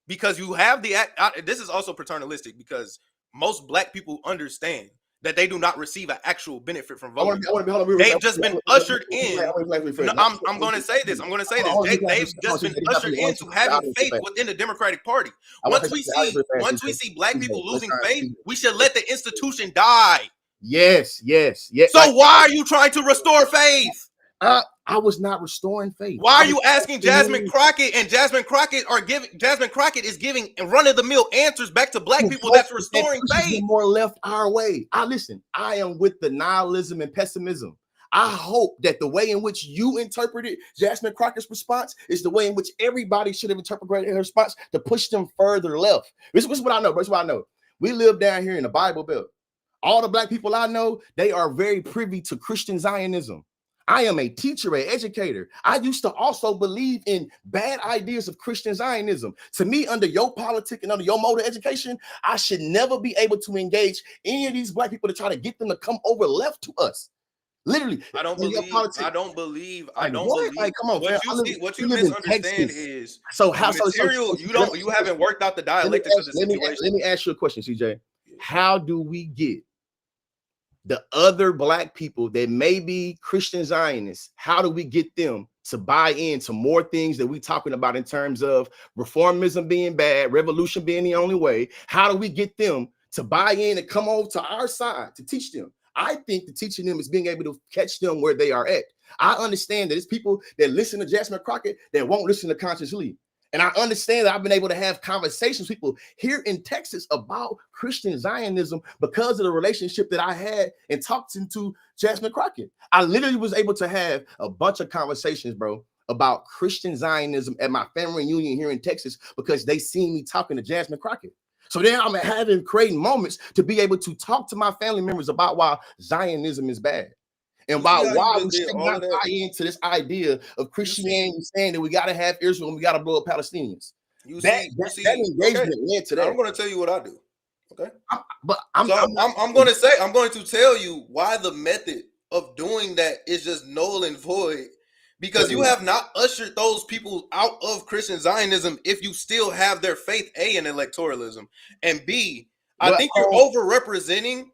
because you have this is also paternalistic, because most Black people understand that they do not receive an actual benefit from voting. They've just been ushered in. I'm going to say this. They've just been ushered into having faith within the Democratic Party. Once we see Black people losing faith, we should let the institution die. Yes. So why are you trying to restore faith? I was not restoring faith. Why are you asking Jasmine Crockett? And Jasmine Crockett is giving run-of-the-mill answers back to Black people that's restoring faith. More left our way. I am with the nihilism and pessimism. I hope that the way in which you interpreted Jasmine Crockett's response is the way in which everybody should have interpreted her response to push them further left. This is what I know. This is what I know. We live down here in the Bible Belt. All the Black people I know, they are very privy to Christian Zionism. I am a teacher, an educator. I used to also believe in bad ideas of Christian Zionism. To me, under your politic and under your mode of education, I should never be able to engage any of these Black people to try to get them to come over left to us. Literally, I don't in your believe. politics. I don't believe. I Like don't what? believe. Like, come on, fam. What We you live in misunderstand Texas. is So the how material. You haven't worked out the dialectics of the situation. let me ask you a question, CJ. How do we get the other black people that may be Christian Zionists? How do we get them to buy into more things that we talking about in terms of reformism being bad, revolution being the only way? How do we get them to buy in and come over to our side to teach them? I think the teaching them is being able to catch them where they are at. I understand that it's people that listen to Jasmine Crockett that won't listen to Conscious Lee. And I understand that I've been able to have conversations with people here in Texas about Christian Zionism because of the relationship that I had and talked to Jasmine Crockett. I literally was able to have a bunch of conversations, bro, about Christian Zionism at my family reunion here in Texas because they seen me talking to Jasmine Crockett. So then I'm creating moments to be able to talk to my family members about why Zionism is bad. And why we should not buy into this idea of Christianity saying that we got to have Israel and we got to blow up Palestinians. That engagement led to that. I'm going to tell you what I do. Okay, I'm going to tell you why the method of doing that is just null and void, because you have not ushered those people out of Christian Zionism if you still have their faith, A, in electoralism, and B, I think you're overrepresenting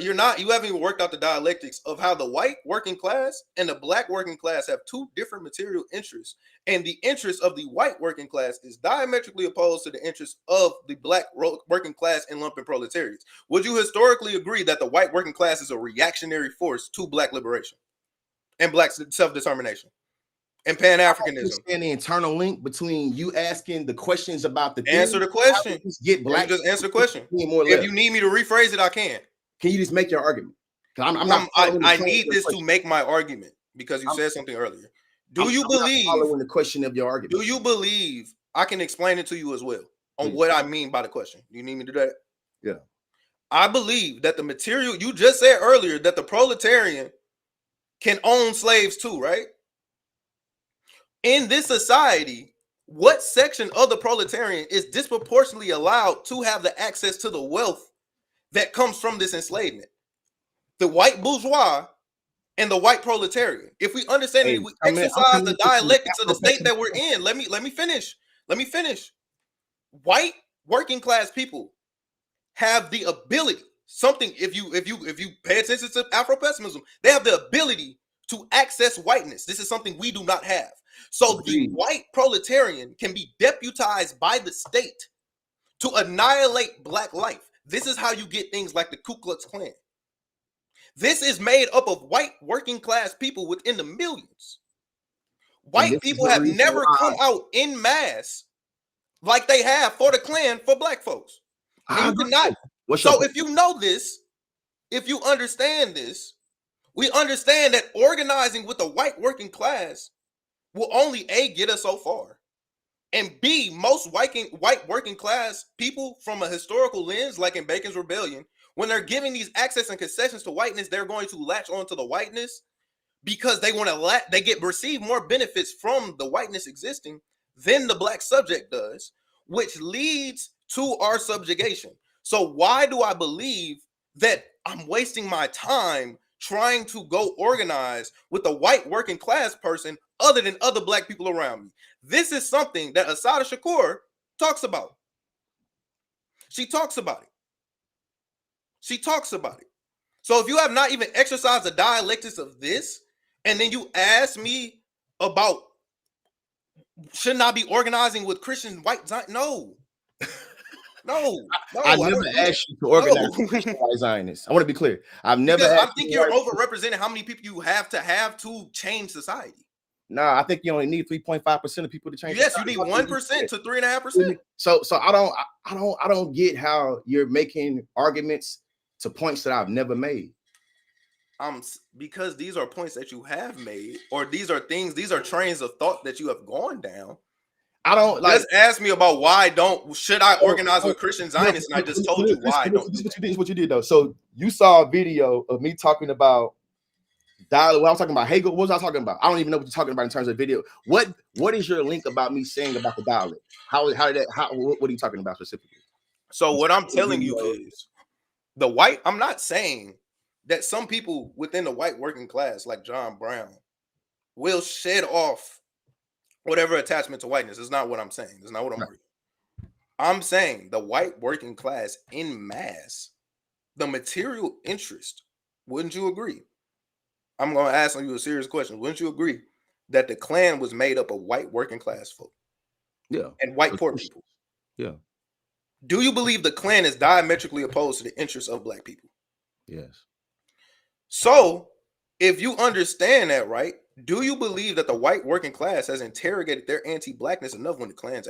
you haven't even worked out the dialectics of how the white working class and the black working class have two different material interests. And the interest of the white working class is diametrically opposed to the interest of the black working class and lumpen proletariats. Would you historically agree that the white working class is a reactionary force to black liberation and black self-determination and Pan-Africanism? Understand the internal link between you asking the questions about the answer the question. Get black. Just answer the question. If you need me to rephrase it, I can. Can you just make your argument? I need this to make my argument because you said something earlier. Do you believe following the question of your argument? Do you believe I can explain it to you as well on what I mean by the question? You need me to do that? Yeah. I believe that the material you just said earlier, that the proletarian can own slaves too, right? In this society, what section of the proletarian is disproportionately allowed to have the access to the wealth that comes from this enslavement? The white bourgeois and the white proletarian. If we understand it, we exercise the dialectics of the state that we're in. Let me finish. White working class people have the ability, if you pay attention to Afro-pessimism, they have the ability to access whiteness. This is something we do not have. So the white proletarian can be deputized by the state to annihilate black life. This is how you get things like the Ku Klux Klan. This is made up of white working class people within the millions. White people have never come out in mass like they have for the Klan for black folks. And you cannot. So if you know this, if you understand this, we understand that organizing with the white working class will only A, get us so far, and B, most white working class people from a historical lens, like in Bacon's Rebellion, when they're giving these access and concessions to whiteness, they're going to latch onto the whiteness because they want to receive more benefits from the whiteness existing than the black subject does, which leads to our subjugation. So why do I believe that I'm wasting my time trying to go organize with a white working class person other than other black people around me? This is something that Assata Shakur talks about. She talks about it. So if you have not even exercised the dialectics of this, and then you ask me about shouldn't I be organizing with Christian white Zionists? No. I never asked you to organize with Christian white Zionists. I want to be clear. I've never. I think you're overrepresenting how many people you have to change society. No, I think you only need 3.5% of people to change. Yes, society. You need 1% to 3.5%. So I don't get how you're making arguments to points that I've never made. Because these are points that you have made, or these are trains of thought that you have gone down. I don't like. Just ask me about should I organize with Christian Zionists, and I just told you why I don't. This is what you did though. So you saw a video of me talking about dialogue. What I was talking about Hegel. What was I talking about? I don't even know what you're talking about in terms of video. What is your link about me saying about the dialect? What are you talking about specifically? So what I'm telling you is I'm not saying that some people within the white working class, like John Brown, will shed off whatever attachment to whiteness. Is not what I'm saying. It's not what I'm arguing. I'm saying the white working class in mass, the material interest, wouldn't you agree? I'm going to ask you a serious question. Wouldn't you agree that the Klan was made up of white working class folk? Yeah. And white poor people? Yeah. Do you believe the Klan is diametrically opposed to the interests of black people? Yes. So, if you understand that, right, do you believe that the white working class has interrogated their anti-blackness enough when the Klan's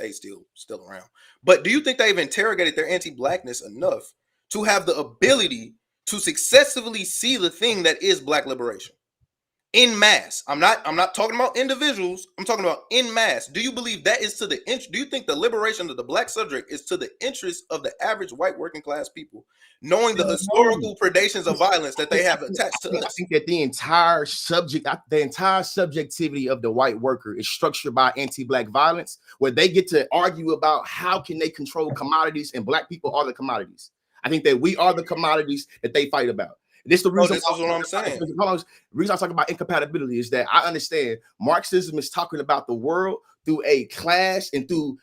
still around? But do you think they've interrogated their anti-blackness enough to have the ability to successfully see the thing that is black liberation? In mass. I'm not talking about individuals. I'm talking about in mass. Do you believe that is to the do you think the liberation of the black subject is to the interest of the average white working class people, knowing the historical predations of violence that they have attached to us? I think that the entire subjectivity of the white worker is structured by anti-black violence, where they get to argue about how can they control commodities, and black people are the commodities. I think that we are the commodities that they fight about. This the reason. This is what I'm saying. The reason I talk about incompatibility is that I understand Marxism is talking about the world through a class and through.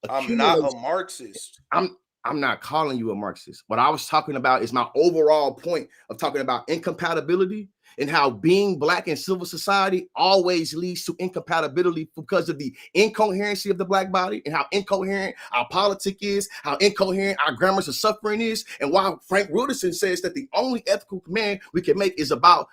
I'm not a Marxist. I'm not calling you a Marxist. What I was talking about is my overall point of talking about incompatibility and how being black in civil society always leads to incompatibility because of the incoherency of the black body and how incoherent our politic is, how incoherent our grammars of suffering is, and why Frank Wilderson says that the only ethical command we can make is about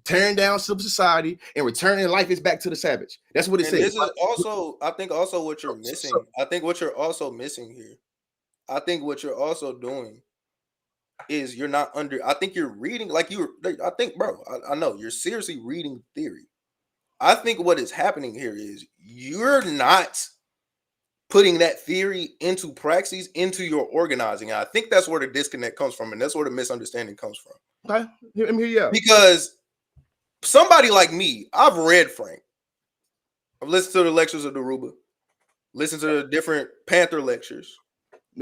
tearing down civil society and returning life is back to the savage. That's what it says. This is also, I think, also what you're missing. I think what you're also missing here. I think what you're also doing is you're not I think you're reading I think, bro, I know you're seriously reading theory. I think what is happening here is you're not putting that theory into praxis, into your organizing. And I think that's where the disconnect comes from, and that's where the misunderstanding comes from. Okay, let me hear you out. Because somebody like me, I've read Frank. I've listened to the lectures of Daruba, listened to the different Panther lectures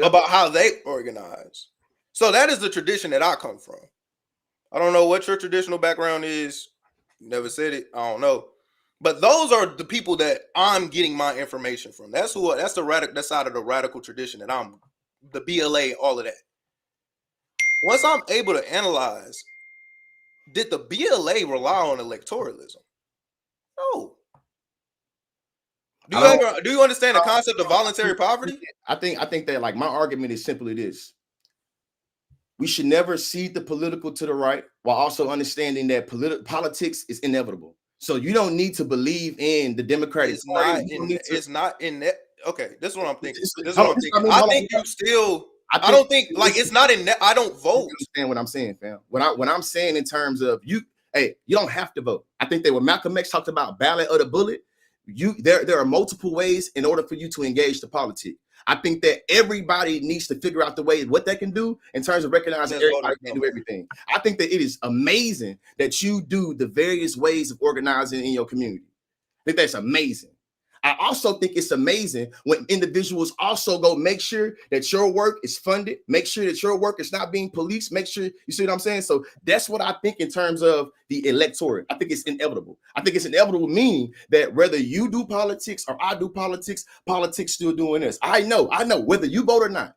about how they organize. So that is the tradition that I come from. I don't know what your traditional background is. You never said it. I don't know. But those are the people that I'm getting my information from. That's the side of the radical tradition that I'm, the BLA, all of that. Once I'm able to analyze, did the BLA rely on electoralism? No. Do you understand the concept of voluntary poverty? I think that, like, my argument is simply this. We should never cede the political to the right while also understanding that politics is inevitable. So you don't need to believe in the Democratic Party. It's not in that. Okay, this is what I'm thinking. I think you still. I don't think, like, it's not in that. I don't vote. You understand what I'm saying, fam? When I'm saying in terms of you don't have to vote. I think that when Malcolm X talked about ballot or the bullet, there are multiple ways in order for you to engage the politics. I think that everybody needs to figure out the way what they can do in terms of recognizing everybody can do everything. I think that it is amazing that you do the various ways of organizing in your community. I think that's amazing. I also think it's amazing when individuals also go make sure that your work is funded, make sure that your work is not being policed, make sure, you see what I'm saying? So that's what I think in terms of the electorate. I think it's inevitable. I think it's inevitable, meaning that whether you do politics or I do politics, politics still doing this. I know whether you vote or not.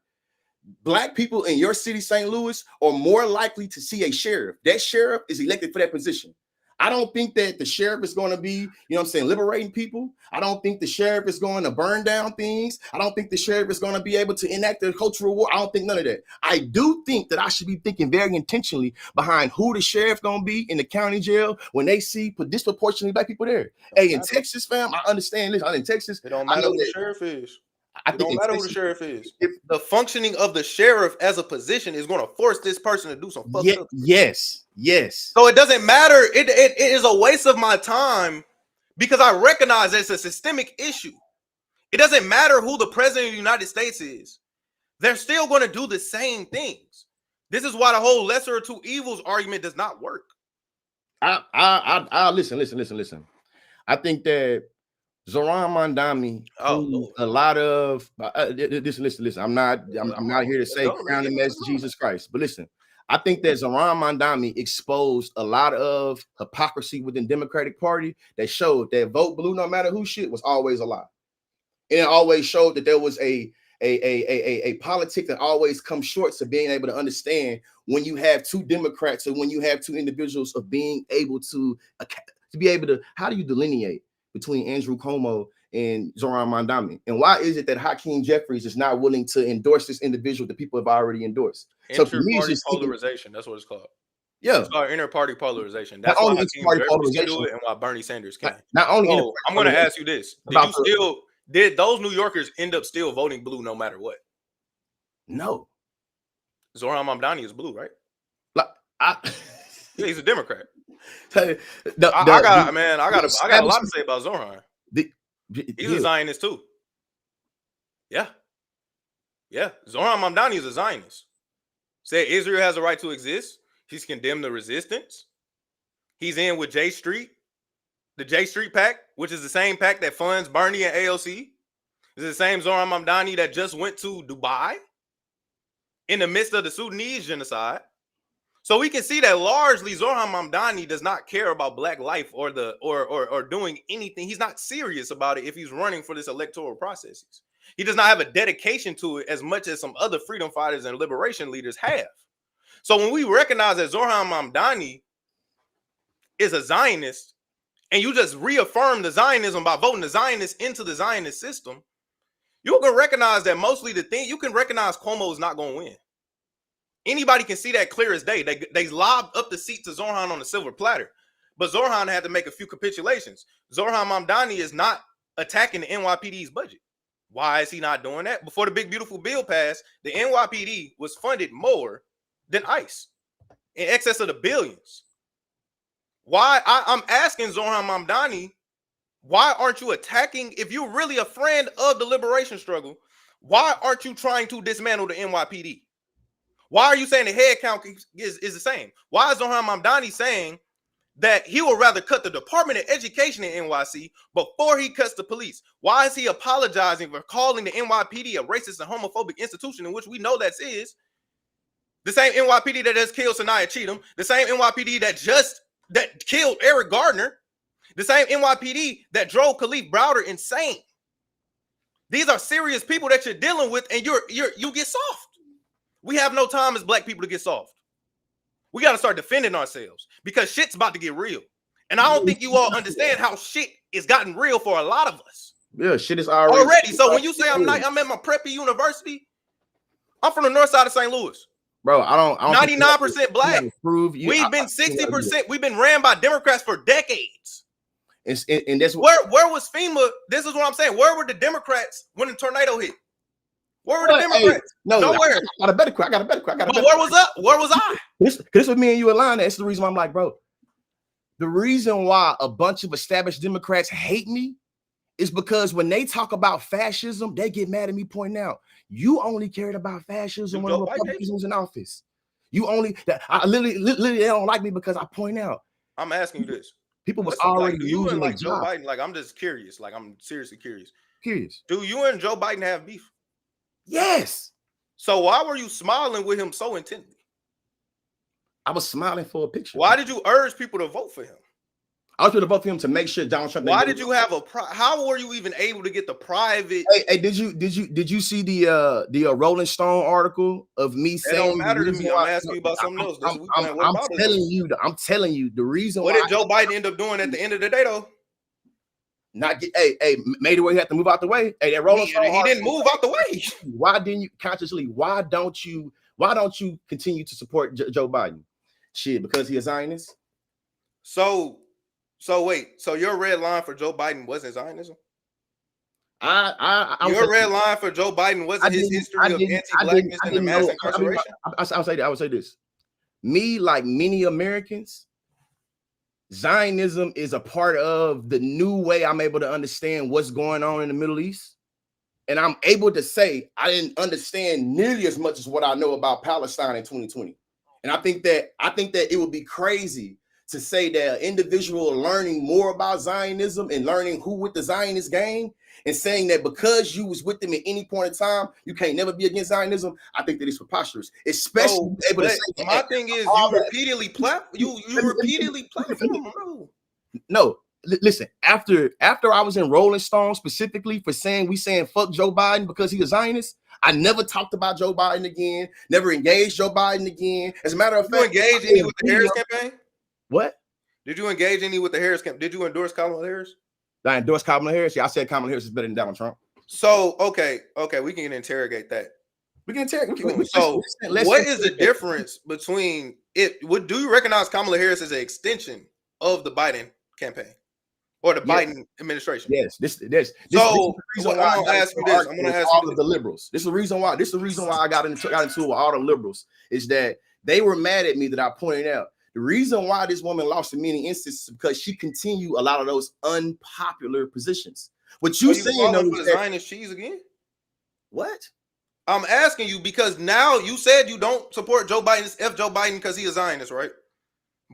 Black people in your city, St. Louis, are more likely to see a sheriff. That sheriff is elected for that position. I don't think that the sheriff is going to be, liberating people. I don't think the sheriff is going to burn down things. I don't think the sheriff is going to be able to enact a cultural war. I don't think none of that. I do think that I should be thinking very intentionally behind who the sheriff going to be in the county jail when they see disproportionately black people there. In Texas, fam, I understand this. I'm in Texas. It don't matter who the sheriff is. It don't matter who the sheriff is. The functioning of the sheriff as a position is going to force this person to do some fucked up. Yes. So it doesn't matter. It is a waste of my time because I recognize it's a systemic issue. It doesn't matter who the president of the United States is. They're still going to do the same things. This is why the whole lesser of two evils argument does not work. I listen. I think that Zohran Mamdani, a lot of listen. I'm not here to say crown him as Jesus Christ, but listen, I think that Zohran Mamdani exposed a lot of hypocrisy within Democratic Party that showed that vote blue no matter who shit was always a lie. And it always showed that there was a politic that always comes short to being able to understand when you have two Democrats or when you have two individuals of being able to be able to, how do you delineate between Andrew Cuomo and Zohran Mamdani? And why is it that Hakeem Jeffries is not willing to endorse this individual that people have already endorsed? So for me, it's Inter-party just polarization. That's what it's called. Yeah, it's called inter-party polarization. not That's why only Hakeem inter-party Jeffries can polarization, do it and why Bernie Sanders can. not only So inter-party I'm going to polarization, ask you this: about did those New Yorkers end up still voting blue no matter what? no. Zohran Mamdani is blue, right? Like Yeah, he's a Democrat. I got a lot to say about Zohran. He's a Zionist too. Yeah. Zohran Mamdani is a Zionist. Said Israel has a right to exist. He's condemned the resistance. He's in with J Street, the J Street PAC, which is the same PAC that funds Bernie and AOC. It's the same Zohran Mamdani that just went to Dubai in the midst of the Sudanese genocide. So we can see that largely Zohran Mamdani does not care about black life or doing anything. He's not serious about it if he's running for this electoral processes. He does not have a dedication to it as much as some other freedom fighters and liberation leaders have. So when we recognize that Zohran Mamdani is a Zionist, and you just reaffirm the Zionism by voting the Zionists into the Zionist system, you can recognize that mostly you can recognize Cuomo is not going to win. Anybody can see that clear as day. They lobbed up the seat to Zohran on a silver platter. But Zohran had to make a few capitulations. Zohran Mamdani is not attacking the NYPD's budget. Why is he not doing that? Before the big, beautiful bill passed, the NYPD was funded more than ICE, in excess of the billions. Why? I'm asking Zohran Mamdani, why aren't you attacking? If you're really a friend of the liberation struggle, why aren't you trying to dismantle the NYPD? Why are you saying the head count is the same? Why is Zohran Mamdani saying that he would rather cut the Department of Education in NYC before he cuts the police? Why is he apologizing for calling the NYPD a racist and homophobic institution, in which we know that is the same NYPD that just killed Sanaya Cheatham, the same NYPD that killed Eric Gardner, the same NYPD that drove Khalif Browder insane? These are serious people that you're dealing with, and you get soft. We have no time as black people to get soft. We got to start defending ourselves because shit's about to get real. And I don't think you all understand how shit is gotten real for a lot of us. Yeah, shit is already. So when you say I'm at my preppy university, I'm from the north side of St. Louis. Bro, I don't 99% black. We've been 60%. We've been ran by Democrats for decades. And that's where was FEMA? This is what I'm saying. Where were the Democrats when the tornado hit? Where were the Democrats? Nowhere. I got a better question. Where was I? This with me and you align. That's the reason why I'm like, bro. The reason why a bunch of established Democrats hate me is because when they talk about fascism, they get mad at me pointing out, you only cared about fascism when Republicans was in office. You only I literally they don't like me because I point out. I'm asking you this. People was already losing like Joe Biden. Like, I'm just curious. Like, I'm seriously curious. Curious. Do you and Joe Biden have beef? Yes. So why were you smiling with him so intently? I was smiling for a picture. Why did you urge people to vote for him? I was going to vote for him to make sure Donald Trump. Why did you have how were you even able to get the private? Hey, did you see the Rolling Stone article of me saying? It don't matter to me. I'm asking you about something else. I'm telling you the reason. What did Joe Biden end up doing at the end of the day, though? Not get made it where he had to move out the way. Hey, that Rolling Stone. He didn't move out the way. Why didn't you consciously? Why don't you continue to support Joe Biden? Shit, because he is Zionist. So wait. So your red line for Joe Biden wasn't Zionism? Your red line for Joe Biden wasn't his history of anti-blackness and the mass incarceration? I would say this. Me, like many Americans, Zionism is a part of the new way I'm able to understand what's going on in the Middle East. And I'm able to say I didn't understand nearly as much as what I know about Palestine in 2020. And I think that it would be crazy to say that an individual learning more about Zionism and learning who with the Zionist gang and saying that because you was with them at any point in time, you can't never be against Zionism, I think that it's preposterous. Especially able to say that. My thing is, you repeatedly platform. No, listen. After I was in Rolling Stone specifically for saying fuck Joe Biden because he's a Zionist, I never talked about Joe Biden again. Never engaged Joe Biden again. As a matter of fact, you engaged any with the Harris campaign? What? Did you engage any with the Harris campaign? Did you endorse Kamala Harris? I endorsed Kamala Harris. Yeah, I said Kamala Harris is better than Donald Trump. So okay, we can interrogate that. We can interrogate. So what is the difference between it? Do you recognize Kamala Harris as an extension of the Biden campaign or the Biden administration? Yes. I'm gonna ask you this. I'm gonna ask all of the liberals. This is the reason why. This is the reason why I got into it with all the liberals is that they were mad at me that I pointed out. The reason why this woman lost in many instances is because she continued a lot of those unpopular positions. What you saying though is that Zionist cheese again? What? I'm asking you because now you said you don't support Joe Biden, Joe Biden because he is Zionist, right?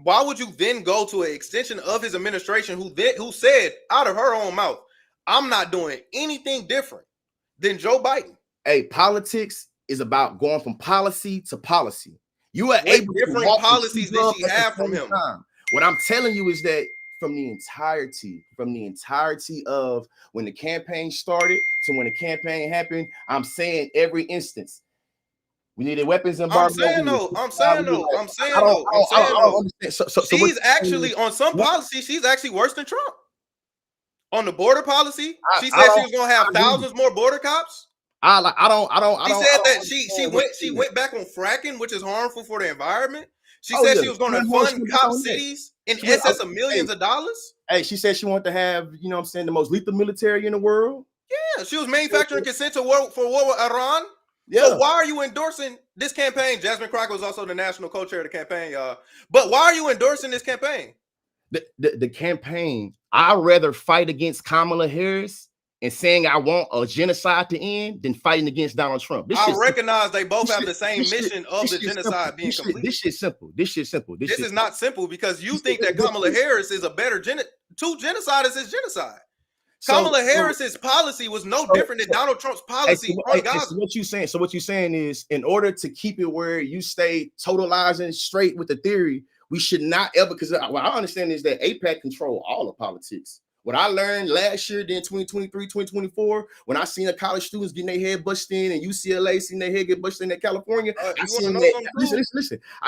Why would you then go to an extension of his administration who said out of her own mouth, I'm not doing anything different than Joe Biden? Hey, politics is about going from policy to policy. You are able to different policies that she have from him. What I'm telling you is that from the entirety of when the campaign started to when the campaign happened, I'm saying every instance. We needed weapons embargo. I'm saying though. She's actually on some policy. She's actually worse than Trump. On the border policy, she said she was going to have thousands more border cops. She said that she went back on fracking, which is harmful for the environment. She said she was going to fund cop cities in excess of millions of dollars. Hey, she said she wanted to have, the most lethal military in the world. Yeah, she was manufacturing consent to war for war with Iran. Yeah. So why are you endorsing this campaign? Jasmine Crockett was also the national co-chair of the campaign, y'all. But why are you endorsing this campaign? The campaign, I'd rather fight against Kamala Harris and saying I want a genocide to end than fighting against Donald Trump. I recognize they both have the same mission of the genocide being complete. This shit's simple. This is not simple because you think that Kamala Harris is a better genocide is genocide. Kamala Harris's policy was no different than Donald Trump's policy on Gaza. So what you're saying is, in order to keep it where you stay totalizing straight with the theory, we should not ever, because what I understand is that AIPAC control all of politics. What I learned last year, then 2023, 2024, when I seen the college students getting their head busted in and UCLA seen their head get busted in California, I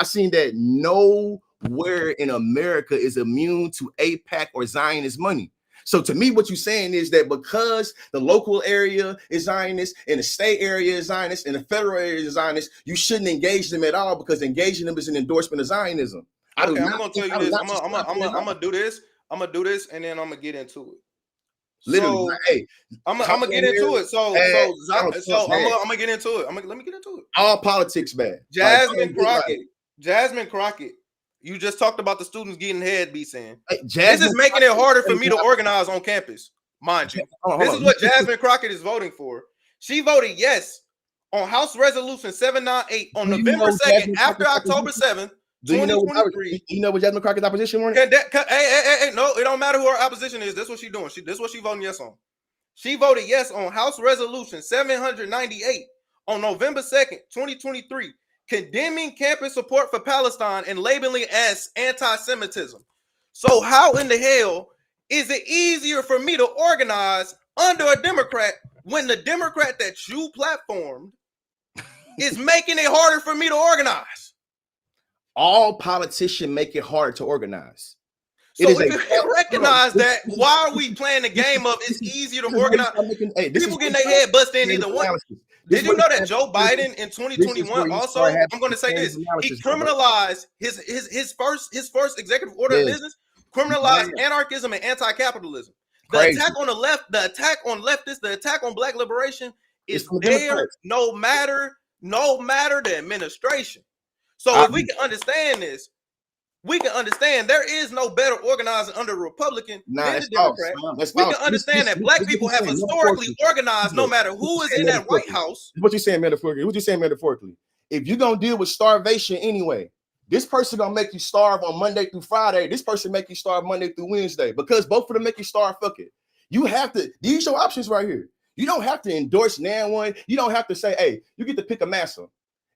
seen that nowhere in America is immune to AIPAC or Zionist money. So to me, what you're saying is that because the local area is Zionist and the state area is Zionist and the federal area is Zionist, you shouldn't engage them at all because engaging them is an endorsement of Zionism. I'm gonna tell you this. I'm gonna do this. I'm gonna do this, and then I'm gonna get into it. Literally, I'm gonna get into it. So I'm gonna get into it. Let me get into it. All politics bad. Jasmine Crockett. You just talked about the students getting head beats in. This is making it harder for me to organize on campus, mind you. This is what Jasmine Crockett is voting for. She voted yes on House Resolution 798 on November 2nd after October 7th. 2023. You know what Jasmine Crockett's opposition was? Hey, no, it don't matter who her opposition is. This is what she's doing. This is what she's voting yes on. She voted yes on House Resolution 798 on November 2nd, 2023, condemning campus support for Palestine and labeling it as anti-Semitism. So how in the hell is it easier for me to organize under a Democrat when the Democrat that you platformed is making it harder for me to organize? All politicians make it hard to organize. So if you recognize that, why are we playing the game of it's easier to organize? People getting their head busted in either one. Did you know that Joe Biden in 2021 also, I'm going to say this, he criminalized his first executive order of business, criminalized anarchism and anti-capitalism. The attack on the left, the attack on leftists, the attack on black liberation is there no matter the administration. So if we can understand this, we can understand there is no better organizer under a Republican than the Democrat. We can understand that black people have historically organized no matter who is in that White House. What you saying metaphorically? If you're going to deal with starvation anyway, This person gonna make you starve on Monday through Friday. This person make you starve Monday through Wednesday because both of them make you starve. Fuck it. You have to. These are your options right here. You don't have to endorse nan one. You don't have to say, hey, you get to pick a master.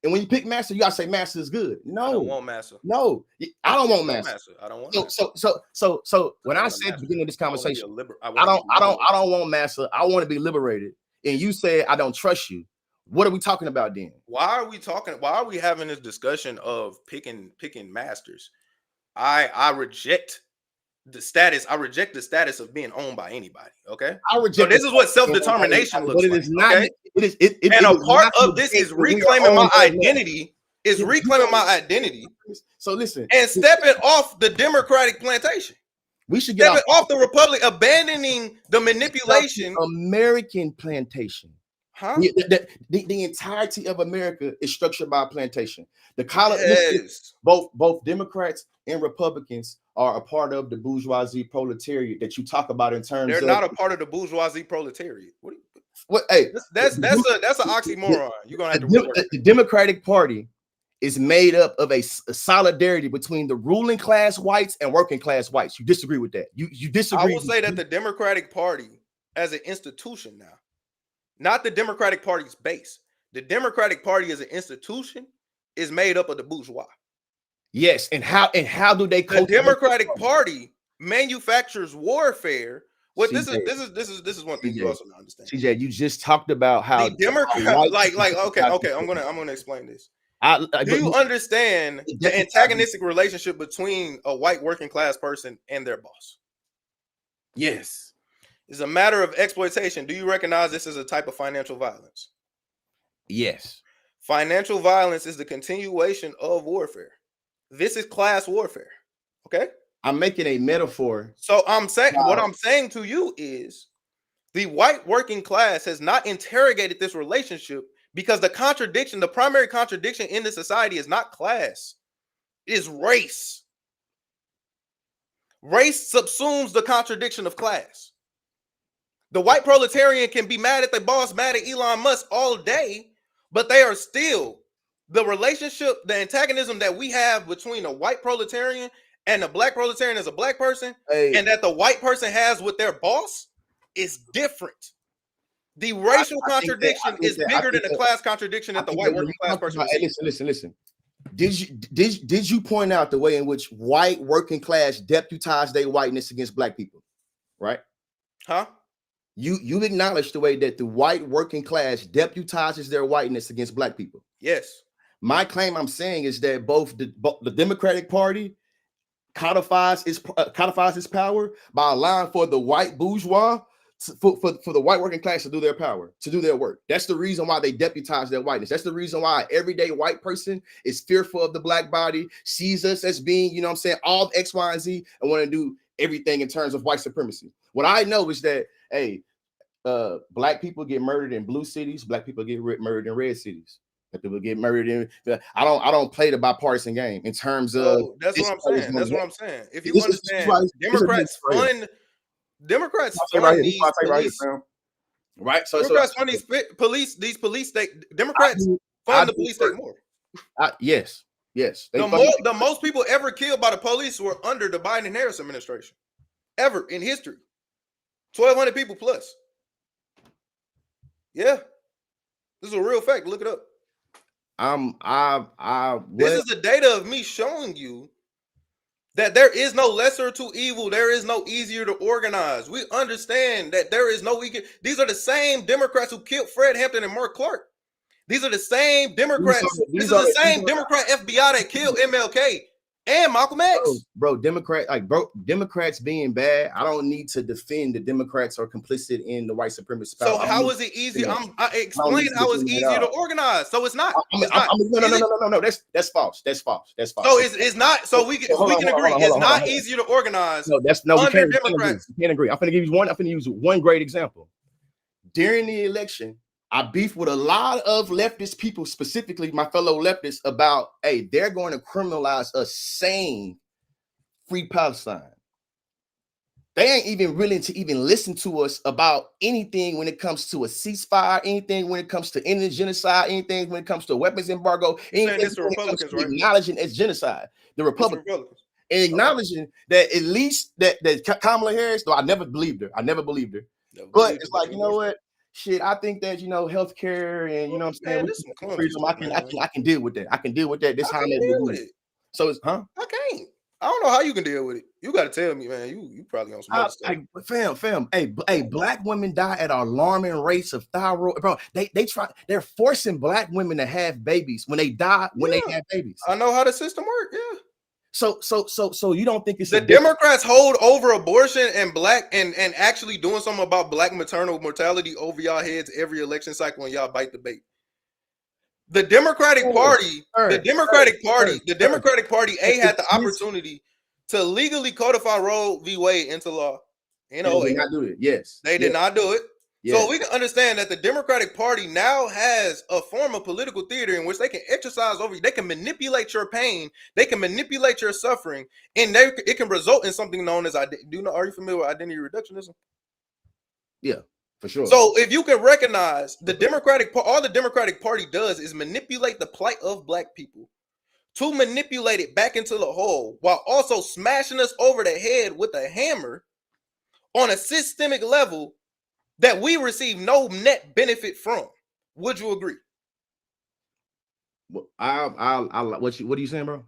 And when you pick master, you gotta say master is good. No, I don't want master. No, I don't want master. I don't want master. So when I said at the beginning of this conversation, I don't want master. I want to be liberated. And you said I don't trust you. What are we talking about then? Why are we having this discussion of picking masters? I reject the status. I reject the status of being owned by anybody. Okay. I reject. So this is what self-determination looks like. It is not. Okay? And a part of this is reclaiming my identity. Is reclaiming my identity. So listen, and stepping off the Democratic plantation. We should get off the Republic, abandoning the manipulation. American plantation. Huh? The entirety of America is structured by a plantation. The colonists, both Democrats and Republicans are a part of the bourgeoisie proletariat that you talk about in terms They're of. not a part of the bourgeoisie proletariat. Hey, that's an oxymoron. You're gonna have to the Democratic Party is made up of a solidarity between the ruling class whites and working class whites. You disagree with that? You disagree? I will say that the Democratic Party as an institution now, not the Democratic Party's base. The Democratic Party as an institution is made up of the bourgeois. Yes, and how do they? The Democratic Party manufactures warfare. What this is one thing you also don't understand. CJ, you just talked about how the Democrat, okay, I'm gonna explain this. Do you understand the antagonistic relationship between a white working class person and their boss? Yes. It's a matter of exploitation. Do you recognize this as a type of financial violence? Yes. Financial violence is the continuation of warfare. This is class warfare. Okay? I'm making a metaphor. So what I'm saying to you is the white working class has not interrogated this relationship because the primary contradiction in this society is not class, it is race. Race subsumes the contradiction of class. The white proletarian can be mad at the boss, mad at Elon Musk all day, but they are still the relationship, the antagonism that we have between a white proletarian and a black proletarian as a black person, and that the white person has with their boss is different. The racial contradiction is bigger than the class contradiction that the white working class person is. Listen. Did you point out the way in which white working class deputize their whiteness against black people? Right? Huh? You acknowledge the way that the white working class deputizes their whiteness against black people. Yes. My claim I'm saying is that both the Democratic Party codifies its power by allowing for the white bourgeois for the white working class to do their power, to do their work. That's the reason why they deputize their whiteness. That's the reason why an everyday white person is fearful of the black body, sees us as being, you know what I'm saying, all X, Y, and Z, and want to do everything in terms of white supremacy. What I know is that, hey, black people get murdered in blue cities, black people get murdered in red cities. People get murdered in. I don't play the bipartisan game in terms of. That's what I'm saying. That's what I'm saying. If you understand, Democrats fund these police. Right. So Democrats fund these police state. Democrats fund the police state more. Yes. The most people ever killed by the police were under the Biden and Harris administration, ever in history. 1,200 people plus. Yeah, this is a real fact. Look it up. This is the data of me showing you that there is no lesser to evil. There is no easier to organize. We understand that there is no weaker. These are the same Democrats who killed Fred Hampton and Mark Clark. These are the same Democrats. This is the same Democrat FBI that killed MLK and Malcolm X. Bro, Democrats being bad, I don't need to defend the Democrats are complicit in the white supremacist power. So how is it easier? I explain how it's easier to organize. So it's not. No. That's false. That's false. So it's not. So we can agree. It's not easier to organize. No, we can't agree. I'm going to use one great example. During the election, I beef with a lot of leftist people, specifically my fellow leftists, about, hey, they're going to criminalize us saying free Palestine. They ain't even willing to even listen to us about anything when it comes to a ceasefire, anything when it comes to ending genocide, anything when it comes to a weapons embargo, You're saying anything this to when it comes Republicans, to right? acknowledging as genocide. The It's Republicans. Republicans. And acknowledging that at least that Kamala Harris, though I never believed her. Never But believed it's it, but like, you know what? Shit, I think that, you know, healthcare and, you know what I'm saying, Man, we this can some clumsy freedom. stuff, man. I can deal with that. I can deal with that. This I how I'm can't able to deal do with it. it. So it's I can't. I don't know how you can deal with it. You got to tell me, man. You probably on some other stuff. Fam. Hey, black women die at an alarming rates of thyroid. Bro, they're forcing black women to have babies when they die, when they have babies. I know how the system works. Yeah. So you don't think it's The Democrats hold over abortion and black and actually doing something about black maternal mortality over y'all heads every election cycle when y'all bite the bait. The Democratic Party, the Democratic Party had the opportunity to legally codify Roe v. Wade into law in They 08. did not do it. Yes. They did not do it. Yes. So we can understand that the Democratic Party now has a form of political theater in which they can exercise over you. They can manipulate your pain. They can manipulate your suffering, and it can result in something known as are you familiar with identity reductionism? Yeah, for sure. So if you can recognize all the Democratic Party does is manipulate the plight of black people to manipulate it back into the hole while also smashing us over the head with a hammer on a systemic level that we receive no net benefit from. Would you agree? What are you saying, bro?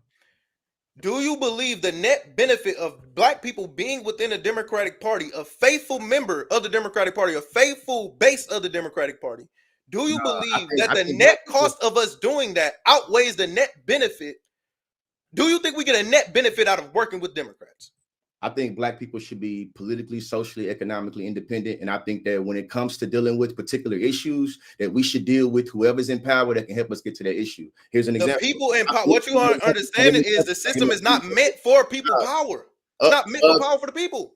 Do you believe the net benefit of black people being within the Democratic Party, a faithful member of the Democratic Party, a faithful base of the Democratic Party? Do you believe that the net cost of us doing that outweighs the net benefit? Do you think we get a net benefit out of working with Democrats? I think black people should be politically, socially, economically independent. And I think that when it comes to dealing with particular issues, that we should deal with whoever's in power that can help us get to that issue. Here's an example. The people in power, what you are understanding is the system is not meant for people power. It's not meant for power for the people.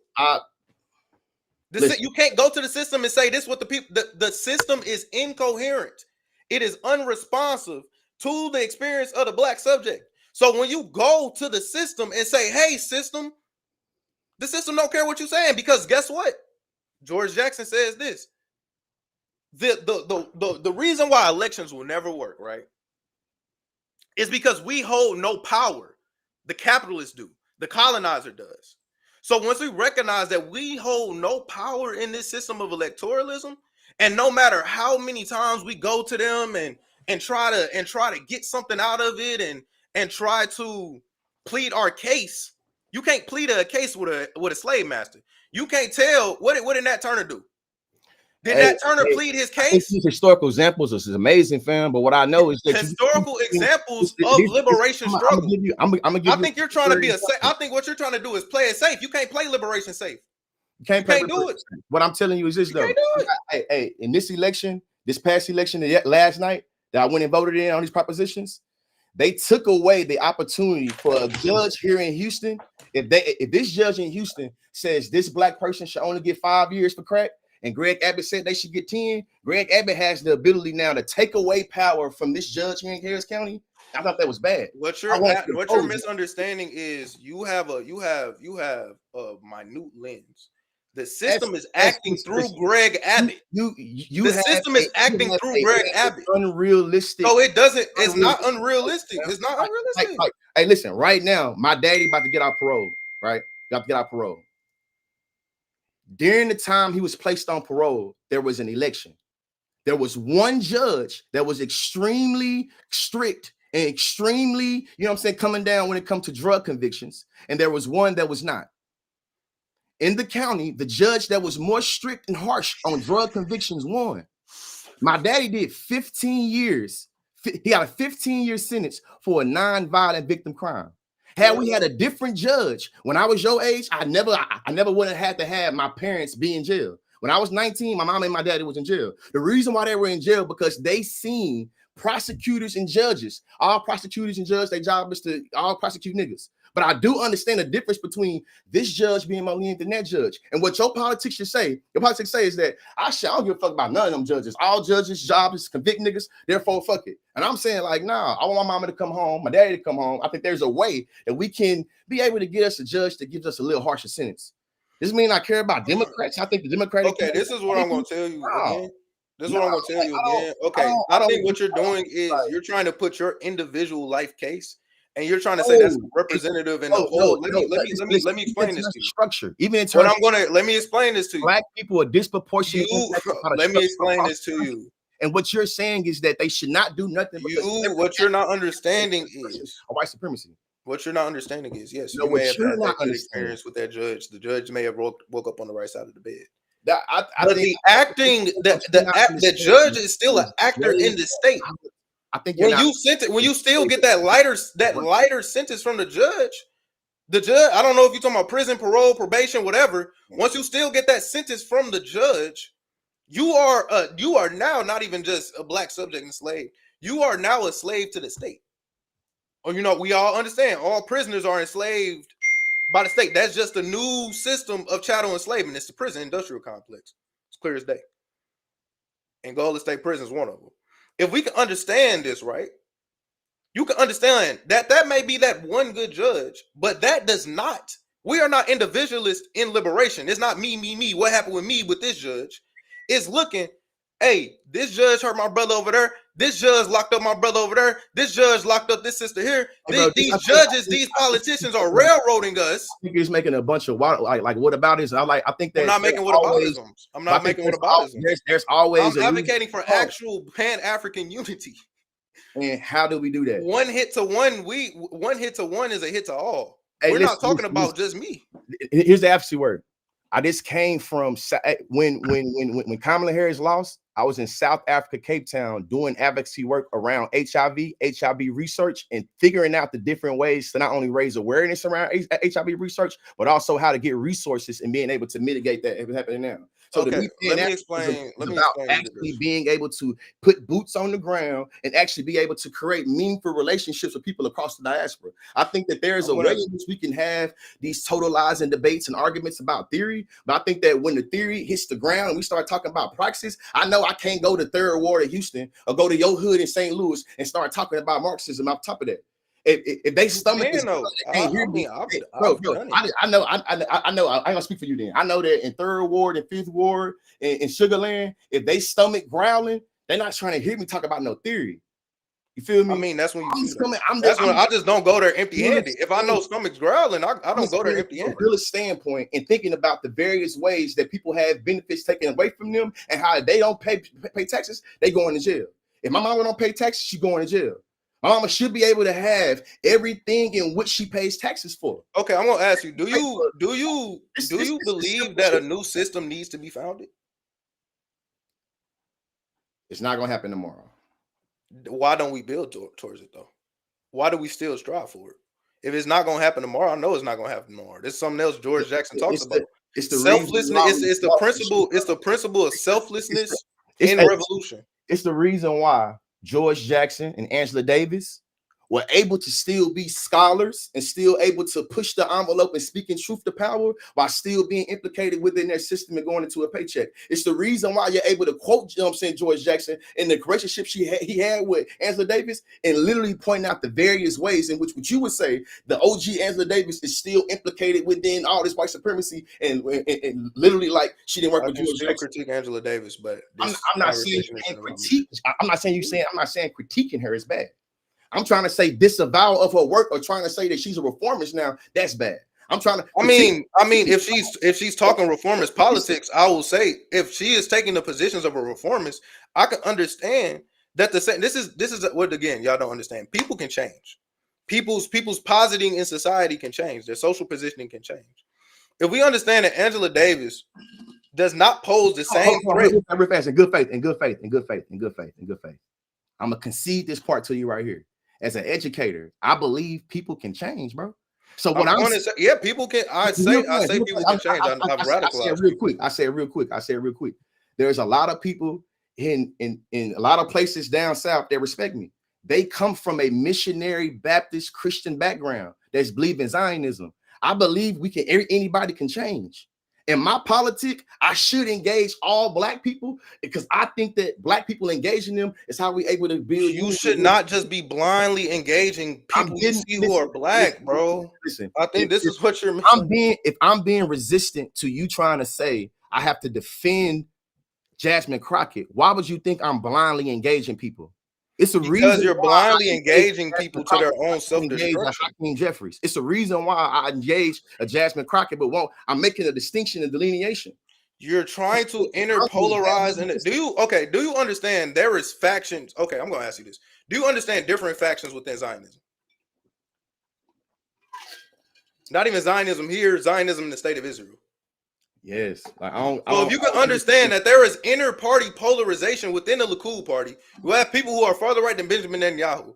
You can't go to the system and say this what the people, the system is incoherent. It is unresponsive to the experience of the black subject. So when you go to the system and say, hey, system, the system don't care what you're saying, because guess what? George Jackson says this. The reason why elections will never work, right, is because we hold no power. The capitalists do. The colonizer does. So once we recognize that we hold no power in this system of electoralism, and no matter how many times we go to them and try to get something out of it and try to plead our case, you can't plead a case with a slave master. You can't tell what did Nat Turner do? Did Nat Turner plead his case? These historical examples is amazing, fam. But what I know is that historical examples of liberation struggle. I think you're trying to be I think what you're trying to do is play it safe. You can't play liberation safe. You can't do it. What I'm telling you is this, though. Hey, in this past election last night that I went and voted in on these propositions, they took away the opportunity for a judge here in Houston. If this judge in Houston says this black person should only get 5 years for crack, and Greg Abbott said they should get 10, Greg Abbott has the ability now to take away power from this judge here in Harris County. I thought that was bad. What you're misunderstanding is you have a minute lens. The system is acting through Greg Abbott. The system is acting through Greg Abbott. Unrealistic. No, it doesn't. It's not unrealistic. It's not unrealistic. Hey, listen, right now, my daddy about to get out parole, right? About to get out parole. During the time he was placed on parole, there was an election. There was one judge that was extremely strict and extremely, you know what I'm saying, coming down when it comes to drug convictions. And there was one that was not. In the county, the judge that was more strict and harsh on drug convictions won. My daddy did 15 years. He got a 15-year sentence for a non-violent victim crime. Had we had a different judge when I was your age, I never would have had to have my parents be in jail. When I was 19, my mom and my daddy was in jail. The reason why they were in jail because they seen prosecutors and judges. All prosecutors and judges, their job is to all prosecute niggas. But I do understand the difference between this judge being more lenient than that judge. And what your politics should say, is that I don't give a fuck about none of them judges. All judges' job is to convict niggas, therefore fuck it. And I'm saying like, nah, I want my mama to come home, my daddy to come home. I think there's a way that we can be able to get us a judge that gives us a little harsher sentence. This mean I care about Democrats? I think the Democratic. Okay, this is what I'm going to tell you again. This is what I'm going to tell you again. I Okay, don't- I I don't- think what you're I don't doing think is like- you're trying to put your individual life case, and you're trying to say that's representative in the whole. Let me explain this to you. Structure, even in What terms I'm gonna let me explain this to you. Black people are disproportionately impacted by the Let me structure explain across this to the country. you. And what you're saying is that they should not do nothing. What you're not understanding is white supremacy. What you're not understanding is, yes, No, you what may have you're had not that good understanding. experience with that judge. The judge may have woke up on the right side of the bed. I But think the acting, the judge is still an actor in the state. I think When you still get that lighter sentence from the judge, I don't know if you're talking about prison, parole, probation, whatever. Once you still get that sentence from the judge, you are now not even just a black subject and slave. You are now a slave to the state. Or we all understand all prisoners are enslaved by the state. That's just a new system of chattel enslavement. It's the prison industrial complex. It's clear as day. And Golden State Prison is one of them. If we can understand this, right, you can understand that may be that one good judge, but that does not. We are not individualists in liberation. It's not me. What happened with me with this judge? It's looking, hey, this judge hurt my brother over there. This judge locked up my brother over there. This judge locked up this sister here. These politicians are railroading us. I think he's making a bunch of like what about this? I think that I'm not making whataboutisms. I'm not making whataboutisms. There's always I'm advocating for actual Pan-African unity. And how do we do that? One hit to one is a hit to all. Hey, We're not talking about just me. Here's the advocacy word. I just came from when Kamala Harris lost. I was in South Africa, Cape Town, doing advocacy work around HIV research, and figuring out the different ways to not only raise awareness around HIV research, but also how to get resources and being able to mitigate that if it's happening now. So okay, let me explain. Actually being able to put boots on the ground and actually be able to create meaningful relationships with people across the diaspora. I think that there is a way in which we can have these totalizing debates and arguments about theory, but I think that when the theory hits the ground and we start talking about praxis, I know I can't go to Third Ward in Houston or go to your hood in St. Louis and start talking about Marxism on top of that. If they stomach this, I know. I ain't gonna speak for you then. I know that in Third Ward and Fifth Ward in Sugarland, if they stomach growling, they're not trying to hear me talk about no theory. You feel me? I mean, that's when you. I just don't go there empty-handed. If I know stomach's growling, I don't go there empty-handed. From a realist standpoint, and thinking about the various ways that people have benefits taken away from them, and how they don't pay taxes, they going to jail. If my mama don't pay taxes, she going to jail. My mama should be able to have everything in which she pays taxes for. Okay, I'm gonna ask you: Do you believe that a new system needs to be founded? It's not gonna happen tomorrow. Why don't we build towards it though? Why do we still strive for it? If it's not gonna happen tomorrow, I know it's not gonna happen tomorrow. This is something else George Jackson talks about. It's the selflessness. It's the principle. It's the principle of selflessness in revolution. It's the reason why George Jackson and Angela Davis were able to still be scholars and still able to push the envelope and speaking truth to power while still being implicated within their system and going into a paycheck. It's the reason why you're able to quote, George Jackson in the relationship he had with Angela Davis and literally point out the various ways in which what you would say the OG Angela Davis is still implicated within all this white supremacy and literally like she didn't work with George Jackson. Critique Angela Davis, but I'm not saying critique. I'm not saying critiquing her is bad. I'm trying to say disavow of her work or trying to say that she's a reformist now. That's bad. I'm trying to. I mean, if she's talking reformist politics, I will say if she is taking the positions of a reformist, I can understand that this is what again y'all don't understand. People can change. People's positing in society can change. Their social positioning can change. If we understand that Angela Davis does not pose the same threat, in good faith. I'm gonna concede this part to you right here. As an educator, I believe people can change, bro. So what I'm going to say, yeah, people can. I say people can change. I've radicalized. I say it real quick. There's a lot of people in a lot of places down south that respect me. They come from a missionary Baptist Christian background that's believe in Zionism. I believe anybody can change. In my politic, I should engage all black people because I think that black people engaging them is how we able to build. You should not just be blindly engaging people you see who are black, bro. Listen, I think this is what you're missing. If I'm being resistant to you trying to say I have to defend Jasmine Crockett, why would you think I'm blindly engaging people? It's a because reason you're blindly engaging people to their own self-destruction. Jeffries. It's a reason why I engage a Jasmine Crockett, but I'm making a distinction and delineation. You're trying to interpolarize, and do you understand there is factions? Okay, I'm gonna ask you this: do you understand different factions within Zionism? Not even Zionism here, Zionism in the state of Israel. Yes. If you can understand that there is inter-party polarization within the Likud party, you have people who are farther right than Benjamin Netanyahu.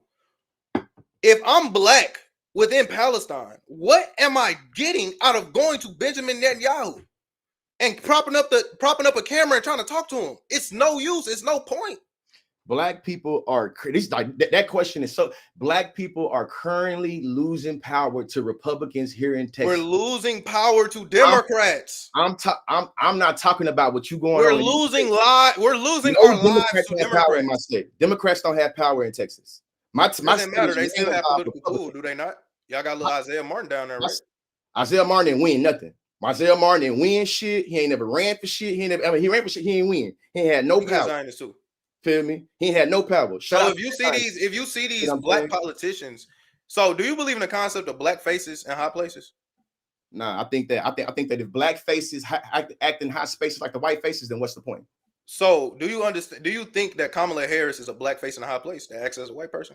If I'm black within Palestine, what am I getting out of going to Benjamin Netanyahu and propping up a camera and trying to talk to him? It's no use. It's no point. Black people are that question is so. Black people are currently losing power to Republicans here in Texas. We're losing power to Democrats. I'm not talking about what you going. We're losing lives. We're losing our lives to Democrats. Power in my state. Democrats don't have power in Texas. My doesn't matter. They still have political pool, do they not? Y'all got little Isaiah Martin down there, right? Isaiah Martin didn't win nothing. Isaiah Martin didn't win shit. He ain't never ran for shit. He ran for shit. He ain't win. He ain't had no power. Too. Feel me? He had no power. So if you see these black politicians, so do you believe in the concept of black faces in high places? Nah, I think that if black faces act in high spaces like the white faces, then what's the point? So do you understand? Do you think that Kamala Harris is a black face in a high place that acts as a white person?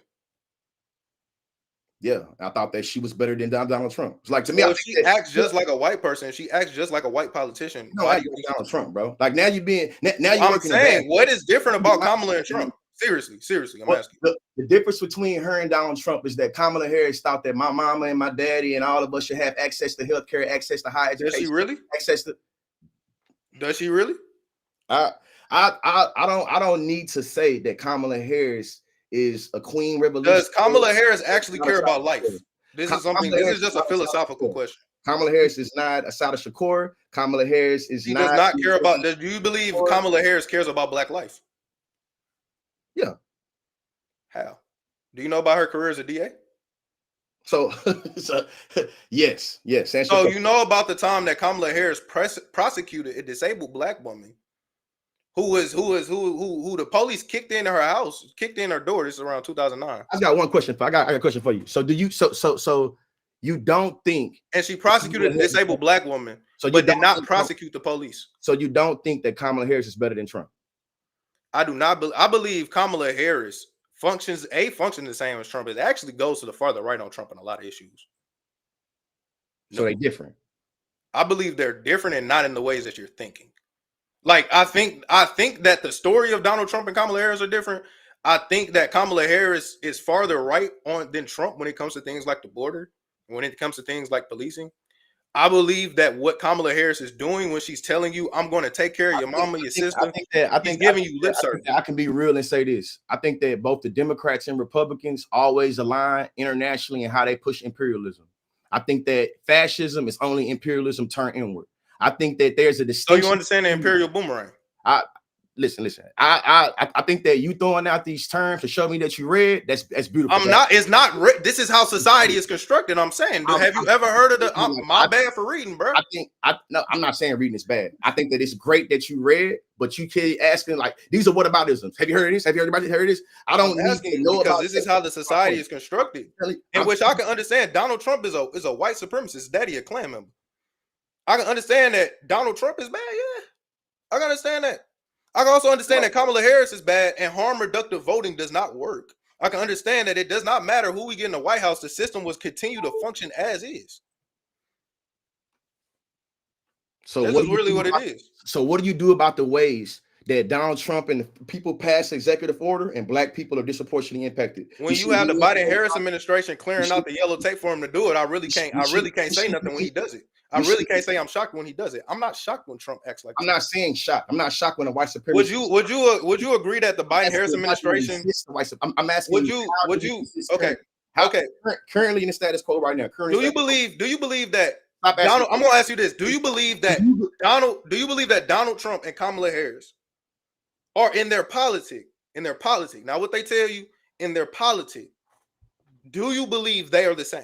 Yeah, I thought that she was better than Donald Trump. It's like to me, if she acts just like a white person, she acts just like a white politician. No, why do you think Donald Trump, bro? Like now you're being now you're. I'm saying, what is different about Kamala and Trump? Seriously, I'm asking. The difference between her and Donald Trump is that Kamala Harris thought that my mama and my daddy and all of us should have access to healthcare, access to high education. Does she really? Access to. Does she really? I don't need to say that Kamala Harris is a queen revolution. Does Kamala Harris actually care about life? This is just a philosophical question. Kamala Harris is not Asada Shakur. Kamala Harris is she does not care about. Do you believe Kamala Harris cares about black life? Yeah. How? Do you know about her career as a DA? So yes. So you know about the time that Kamala Harris prosecuted a disabled black woman who the police kicked into her house, kicked in her door. This is around 2009. I got one question. I got a question for you. So do you so you don't think? And she prosecuted a disabled black woman, but did not prosecute the police. So you don't think that Kamala Harris is better than Trump? I do not. I believe Kamala Harris functions the same as Trump. It actually goes to the farther right on Trump in a lot of issues. So they're different. I believe they're different and not in the ways that you're thinking. Like I think that the story of Donald Trump and Kamala Harris are different. I think that Kamala Harris is farther right on than Trump when it comes to things like the border, when it comes to things like policing. I believe that what Kamala Harris is doing when she's telling you, "I'm going to take care of your mama, your sister," I think giving you lip service. I can be real and say this. I think that both the Democrats and Republicans always align internationally in how they push imperialism. I think that fascism is only imperialism turned inward. I think that there's a distinction. So you understand the imperial boomerang? Listen. I think that you throwing out these terms to show me that you read, that's beautiful. I'm not. It's not. This is how society is constructed. I'm saying. Have you ever heard of the? My bad for reading, bro. No, I'm not saying reading is bad. I think that it's great that you read, but you keep asking like, these are whataboutisms. Have you heard of this? Have you heard of this? I don't need to know because this is how the society is constructed, in which I can understand. Donald Trump is a white supremacist, daddy a Klan member. I can understand that Donald Trump is bad. Yeah, I can understand that. I can also understand that Kamala Harris is bad and harm reductive voting does not work. I can understand that it does not matter who we get in the White House. The system will continue to function as is. So this is really what it is. So what do you do about the ways that Donald Trump and people pass executive order and black people are disproportionately impacted? When you have the Biden-Harris administration clearing out the yellow tape for him to do it, I really can't say nothing when he does it. I really can't say I'm shocked when he does it. I'm not shocked when Trump acts like that. I'm not saying shocked. I'm not shocked when a white supremacist. Would you agree that the Biden-Harris administration? I'm asking. Would you? Okay. Currently in the status quo right now. Do you believe that Stop asking. Donald, I'm gonna ask you this: Do you believe that Donald Trump and Kamala Harris are in their politic? Now, what they tell you in their politic, do you believe they are the same?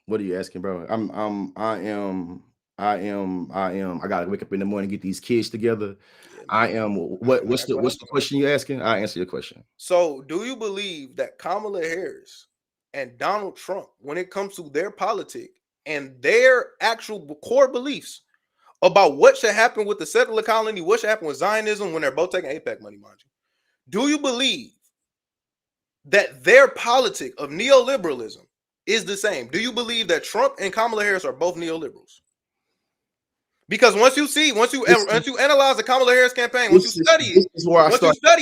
What are you asking, bro? I gotta wake up in the morning, get these kids together. Yeah, I am. What's the question you asking? I answer your question. So, do you believe that Kamala Harris and Donald Trump, when it comes to their politic and their actual core beliefs about what should happen with the settler colony, what should happen with Zionism when they're both taking AIPAC money, mind you, do you believe that their politic of neoliberalism is the same? Do you believe that Trump and Kamala Harris are both neoliberals? Because once you analyze the Kamala Harris campaign, once you study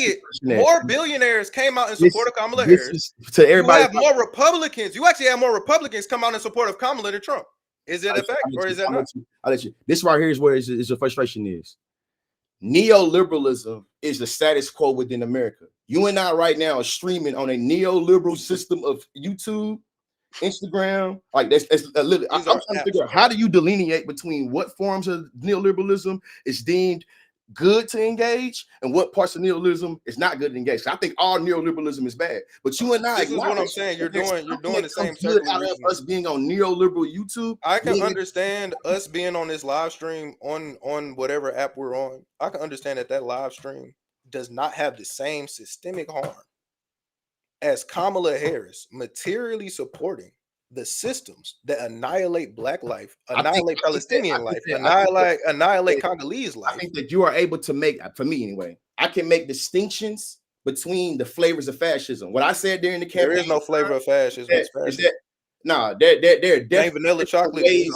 it, more billionaires came out in support of Kamala Harris. To everybody, you have more Republicans. You actually have more Republicans come out in support of Kamala than Trump. Is it a fact or is that not? I'll let you. This right here is where your frustration is. Neoliberalism is the status quo within America. You and I right now are streaming on a neoliberal system of YouTube, Instagram, like that's a little. I'm trying to figure out, how do you delineate between what forms of neoliberalism is deemed good to engage and what parts of neoliberalism is not good to engage. I think all neoliberalism is bad, but you and I, this is what I'm saying. You're doing the same good out of us being on neoliberal YouTube. I can understand us being on this live stream on whatever app we're on. I can understand that live stream does not have the same systemic harm as Kamala Harris materially supporting the systems that annihilate Black life, annihilate Palestinian life, annihilate Congolese life. I think that you are able to make, for me anyway, I can make distinctions between the flavors of fascism. What I said during the campaign, there is no flavor of fascism. There definitely vanilla chocolate ways.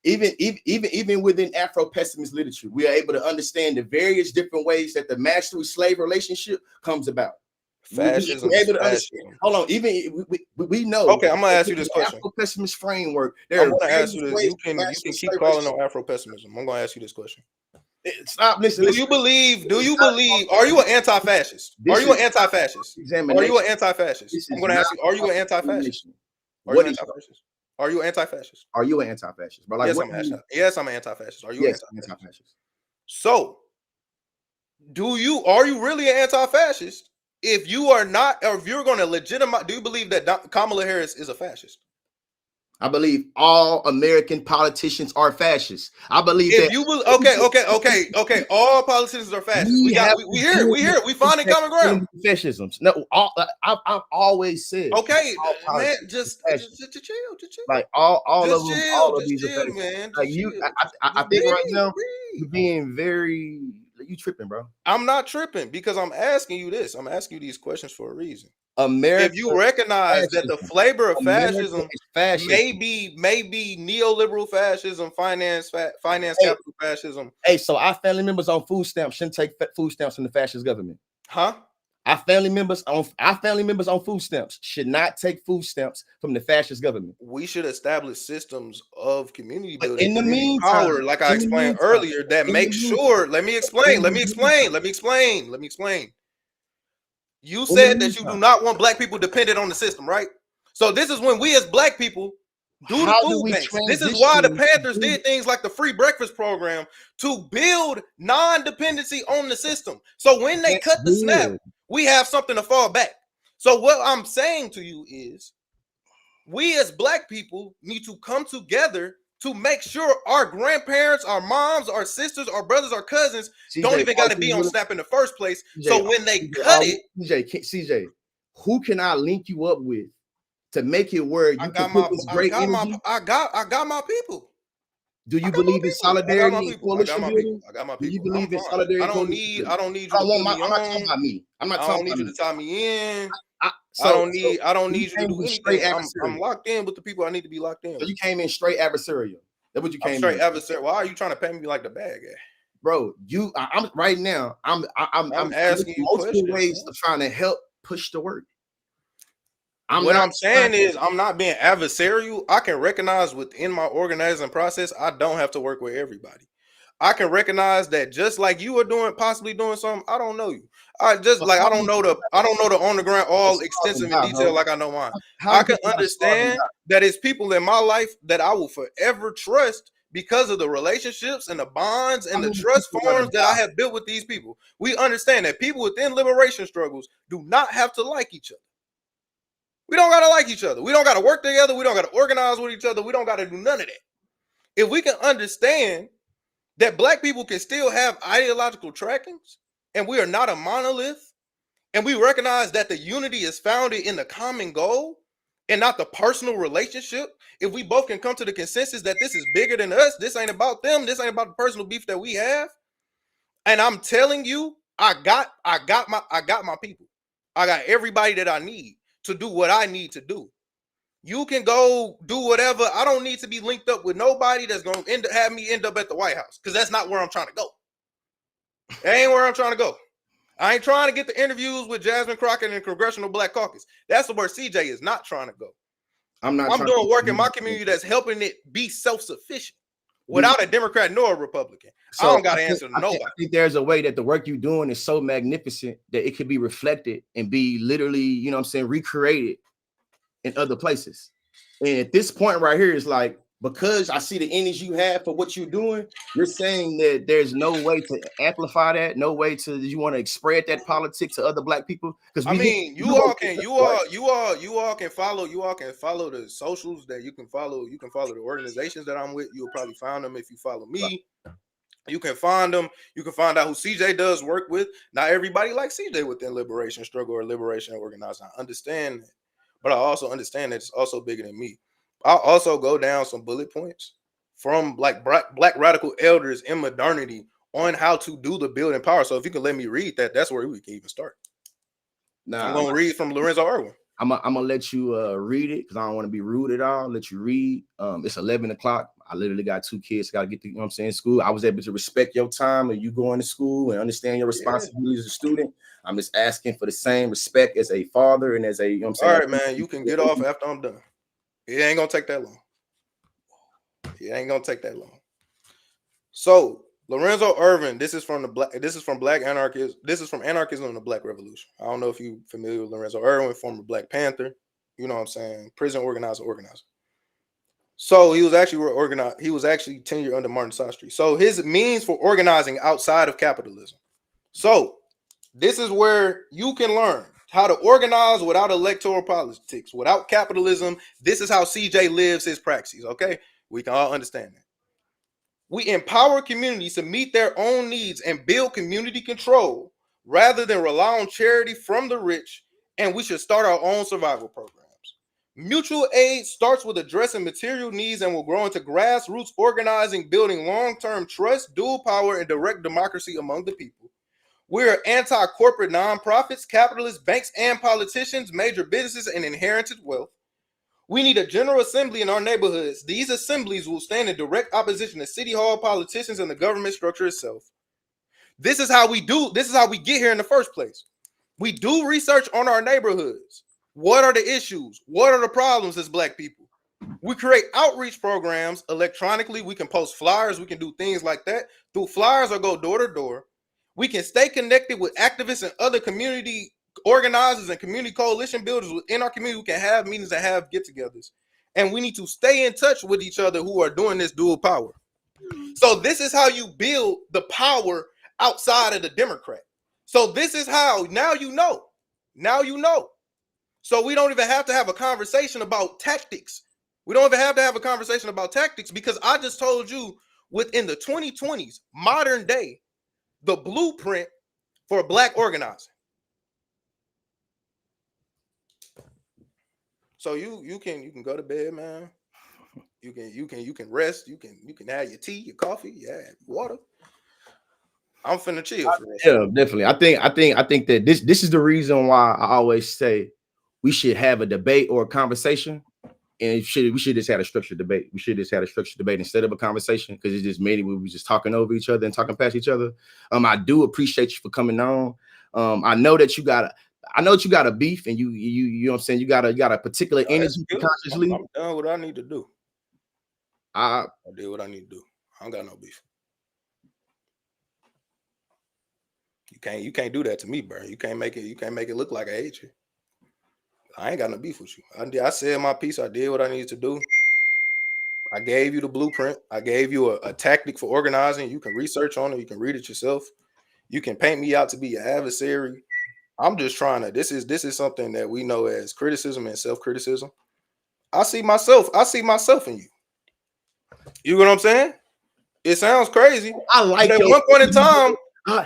Even within Afro-pessimist literature, we are able to understand the various different ways that the master-slave relationship comes about. Fascism. Hold on, even we know. Okay, I'm gonna ask you this question. Afro-pessimist framework. I'm gonna ask you this. You can keep calling on Afro-pessimism. I'm gonna ask you this question. Stop listening. Do you believe? Are you an anti-fascist? Are you an anti-fascist? Are you an anti-fascist? I'm gonna ask you. Are you an anti-fascist? Are you an anti-fascist? Are you an anti-fascist? Are you an anti-fascist? But like, yes, I'm an anti-fascist. Are you an anti-fascist? So, are you really an anti-fascist? If you are not, or if you're going to legitimize, do you believe that Kamala Harris is a fascist? I believe all American politicians are fascists. I believe if you will, okay. All politicians are fascists. We hear it. We finding common ground. Fascisms. No, I've always said. Okay, man, just chill. Like all of these are man. Like I think right now you're being very. You tripping, bro? I'm not tripping because I'm asking you this. I'm asking you these questions for a reason. America, if you recognize that the flavor of fascism may be neoliberal fascism, finance capital fascism. Hey, so our family members on food stamps shouldn't take food stamps from the fascist government, huh? Our family members on food stamps should not take food stamps from the fascist government. We should establish systems of community building, but in the meantime, power, like I explained earlier, that make sure. Let me explain. You said that you do not want Black people dependent on the system, right? So this is when we as Black people do the food banks. This is why the Panthers did things like the free breakfast program to build non-dependency on the system. So when they cut the snap, we have something to fall back. So what I'm saying to you is, we as Black people need to come together to make sure our grandparents, our moms, our sisters, our brothers, our cousins don't even got to be on SNAP in the first place. So when they cut it, CJ, who can I link you up with to make it where you can put this great energy? I got my people. Do you believe in solidarity and coalition building? I got my people. Do you believe in solidarity? I don't need you to I'm not talking about me. I'm not talking about you to tie me in. I don't need you to do anything. I'm locked in with the people I need to be locked in. So you came in straight adversarial. That's what you came straight adversarial. Why are you trying to pay me like the bad guy? Bro, I'm right now. I'm asking you multiple ways of trying to help push the work. What I'm saying is, I'm not being adversarial. I can recognize within my organizing process, I don't have to work with everybody. I can recognize that just like you are doing, possibly doing something. I don't know you. I just like I don't know the on the ground all extensive in detail like I know mine. I can understand that it's people in my life that I will forever trust because of the relationships and the bonds and the trust forms that I have built with these people. We understand that people within liberation struggles do not have to like each other. We don't gotta like each other. We don't gotta work together. We don't gotta organize with each other. We don't gotta do none of that. If we can understand that black people can still have ideological trackings and we are not a monolith, and we recognize that the unity is founded in the common goal and not the personal relationship. If we both can come to the consensus that this is bigger than us, this ain't about them, this ain't about the personal beef that we have. And I'm telling you, I got my people. I got everybody that I need to do what I need to do. You can go do whatever. I don't need to be linked up with nobody that's going to have me end up at the White House, because that's not where I'm trying to go. That ain't where I'm trying to go. I ain't trying to get the interviews with Jasmine Crockett in the Congressional Black Caucus. That's where CJ is not trying to go. I'm doing work in my community that's helping it be self-sufficient without a Democrat nor a Republican. So I don't got to answer to nobody. I think there's a way that the work you're doing is so magnificent that it could be reflected and be literally, you know what I'm saying, recreated in other places. And at this point right here, it's like, because I see the energy you have for what you're doing, you're saying that there's no way to amplify that, no way to, you want to spread that politics to other black people? Because I mean, you all can follow the socials that you can follow. You can follow the organizations that I'm with. You'll probably find them if you follow me. You can find them. You can find out who CJ does work with. Not everybody likes CJ within liberation struggle or liberation organizing. I understand that. But I also understand that it's also bigger than me. I'll also go down some bullet points from like black radical elders in modernity on how to do the building power. So if you can let me read that, that's where we can even start. I'm going to read from Lorenzo Irwin. I'm gonna let you read it because I don't want to be rude at all. Let you read. It's 11 o'clock. I literally got 2 kids. Got to get to, you know what I'm saying, school. I was able to respect your time and you going to school and understand your responsibilities as a student. I'm just asking for the same respect as a father and as a, you know what I'm saying. All right, man, you can get off after I'm done. It ain't gonna take that long. So Lorenzo Irwin, this is from Black Anarchism. This is from Anarchism and the Black Revolution. I don't know if you're familiar with Lorenzo Irwin, former Black Panther. You know what I'm saying? Prison organizer. So he was actually organized. He was actually tenured under Martin Sostre. So his means for organizing outside of capitalism. So this is where you can learn how to organize without electoral politics, without capitalism. This is how CJ lives his praxis. Okay, we can all understand that. We empower communities to meet their own needs and build community control rather than rely on charity from the rich, and we should start our own survival programs. Mutual aid starts with addressing material needs and will grow into grassroots organizing, building long-term trust, dual power, and direct democracy among the people. We are anti-corporate nonprofits, capitalists, banks, and politicians, major businesses, and inherited wealth. We need a general assembly in our neighborhoods. These assemblies will stand in direct opposition to city hall politicians and the government structure itself. This is how we get here in the first place. We do research on our neighborhoods. What are the issues? What are the problems as Black people? We create outreach programs electronically. We can post flyers. We can do things like that through flyers or go door to door. We can stay connected with activists and other community organizers and community coalition builders within our community who can have meetings and have get-togethers. And we need to stay in touch with each other who are doing this dual power. So this is how you build the power outside of the Democrat. So this is how, now you know. So we don't even have to have a conversation about tactics. Because I just told you within the 2020s, modern day, the blueprint for Black organizing. So you can go to bed, man. You can rest. You can have your tea, your coffee, water. I'm finna chill for this. Yeah, definitely. I think that this is the reason why I always say we should have a debate or a conversation, and we should just have a structured debate. We should just have a structured debate instead of a conversation, because it's just made we just talking over each other and talking past each other. I do appreciate you for coming on. I know that you got a beef, and you know what I'm saying, you got a particular energy consciously. I'm done what I need to do. I did what I need to do. I don't got no beef. You can't do that to me, bro. You can't make it look like I hate you. I ain't got no beef with you. I said my piece. I did what I needed to do. I gave you the blueprint. I gave you a tactic for organizing. You can research on it. You can read it yourself. You can paint me out to be your adversary. I'm just trying to. This is something that we know as criticism and self-criticism. I see myself in you. You know what I'm saying? It sounds crazy. I like but at one point in time, I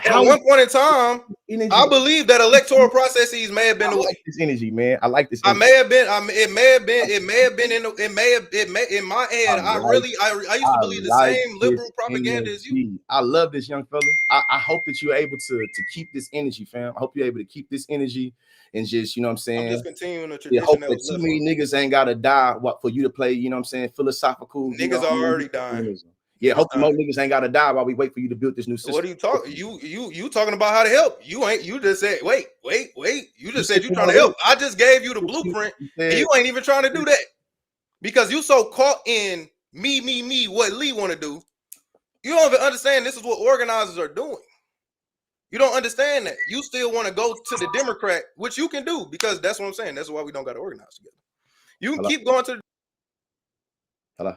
believe that electoral processes may have been the way. This energy, man. I like this. It may have been in my head. I used to believe the same liberal propaganda as you. I love this, young fella. I hope that you're able to keep this energy, fam. I hope you're able to keep this energy and just, you know what I'm saying? I'm just continuing the tradition. I hope that too many niggas ain't gotta die for you to play, you know what I'm saying, philosophical. Niggas are already dying. Yeah, hope more niggas ain't gotta die while we wait for you to build this new system. What are you talking? You talking about how to help? You just said wait. You just said you trying to help. I just gave you the blueprint, and you ain't even trying to do that because you so caught in me. What Lee want to do? You don't even understand. This is what organizers are doing. You don't understand that. You still want to go to the Democrat, which you can do because that's what I'm saying. That's why we don't got to organize together. You can keep going to. Hello.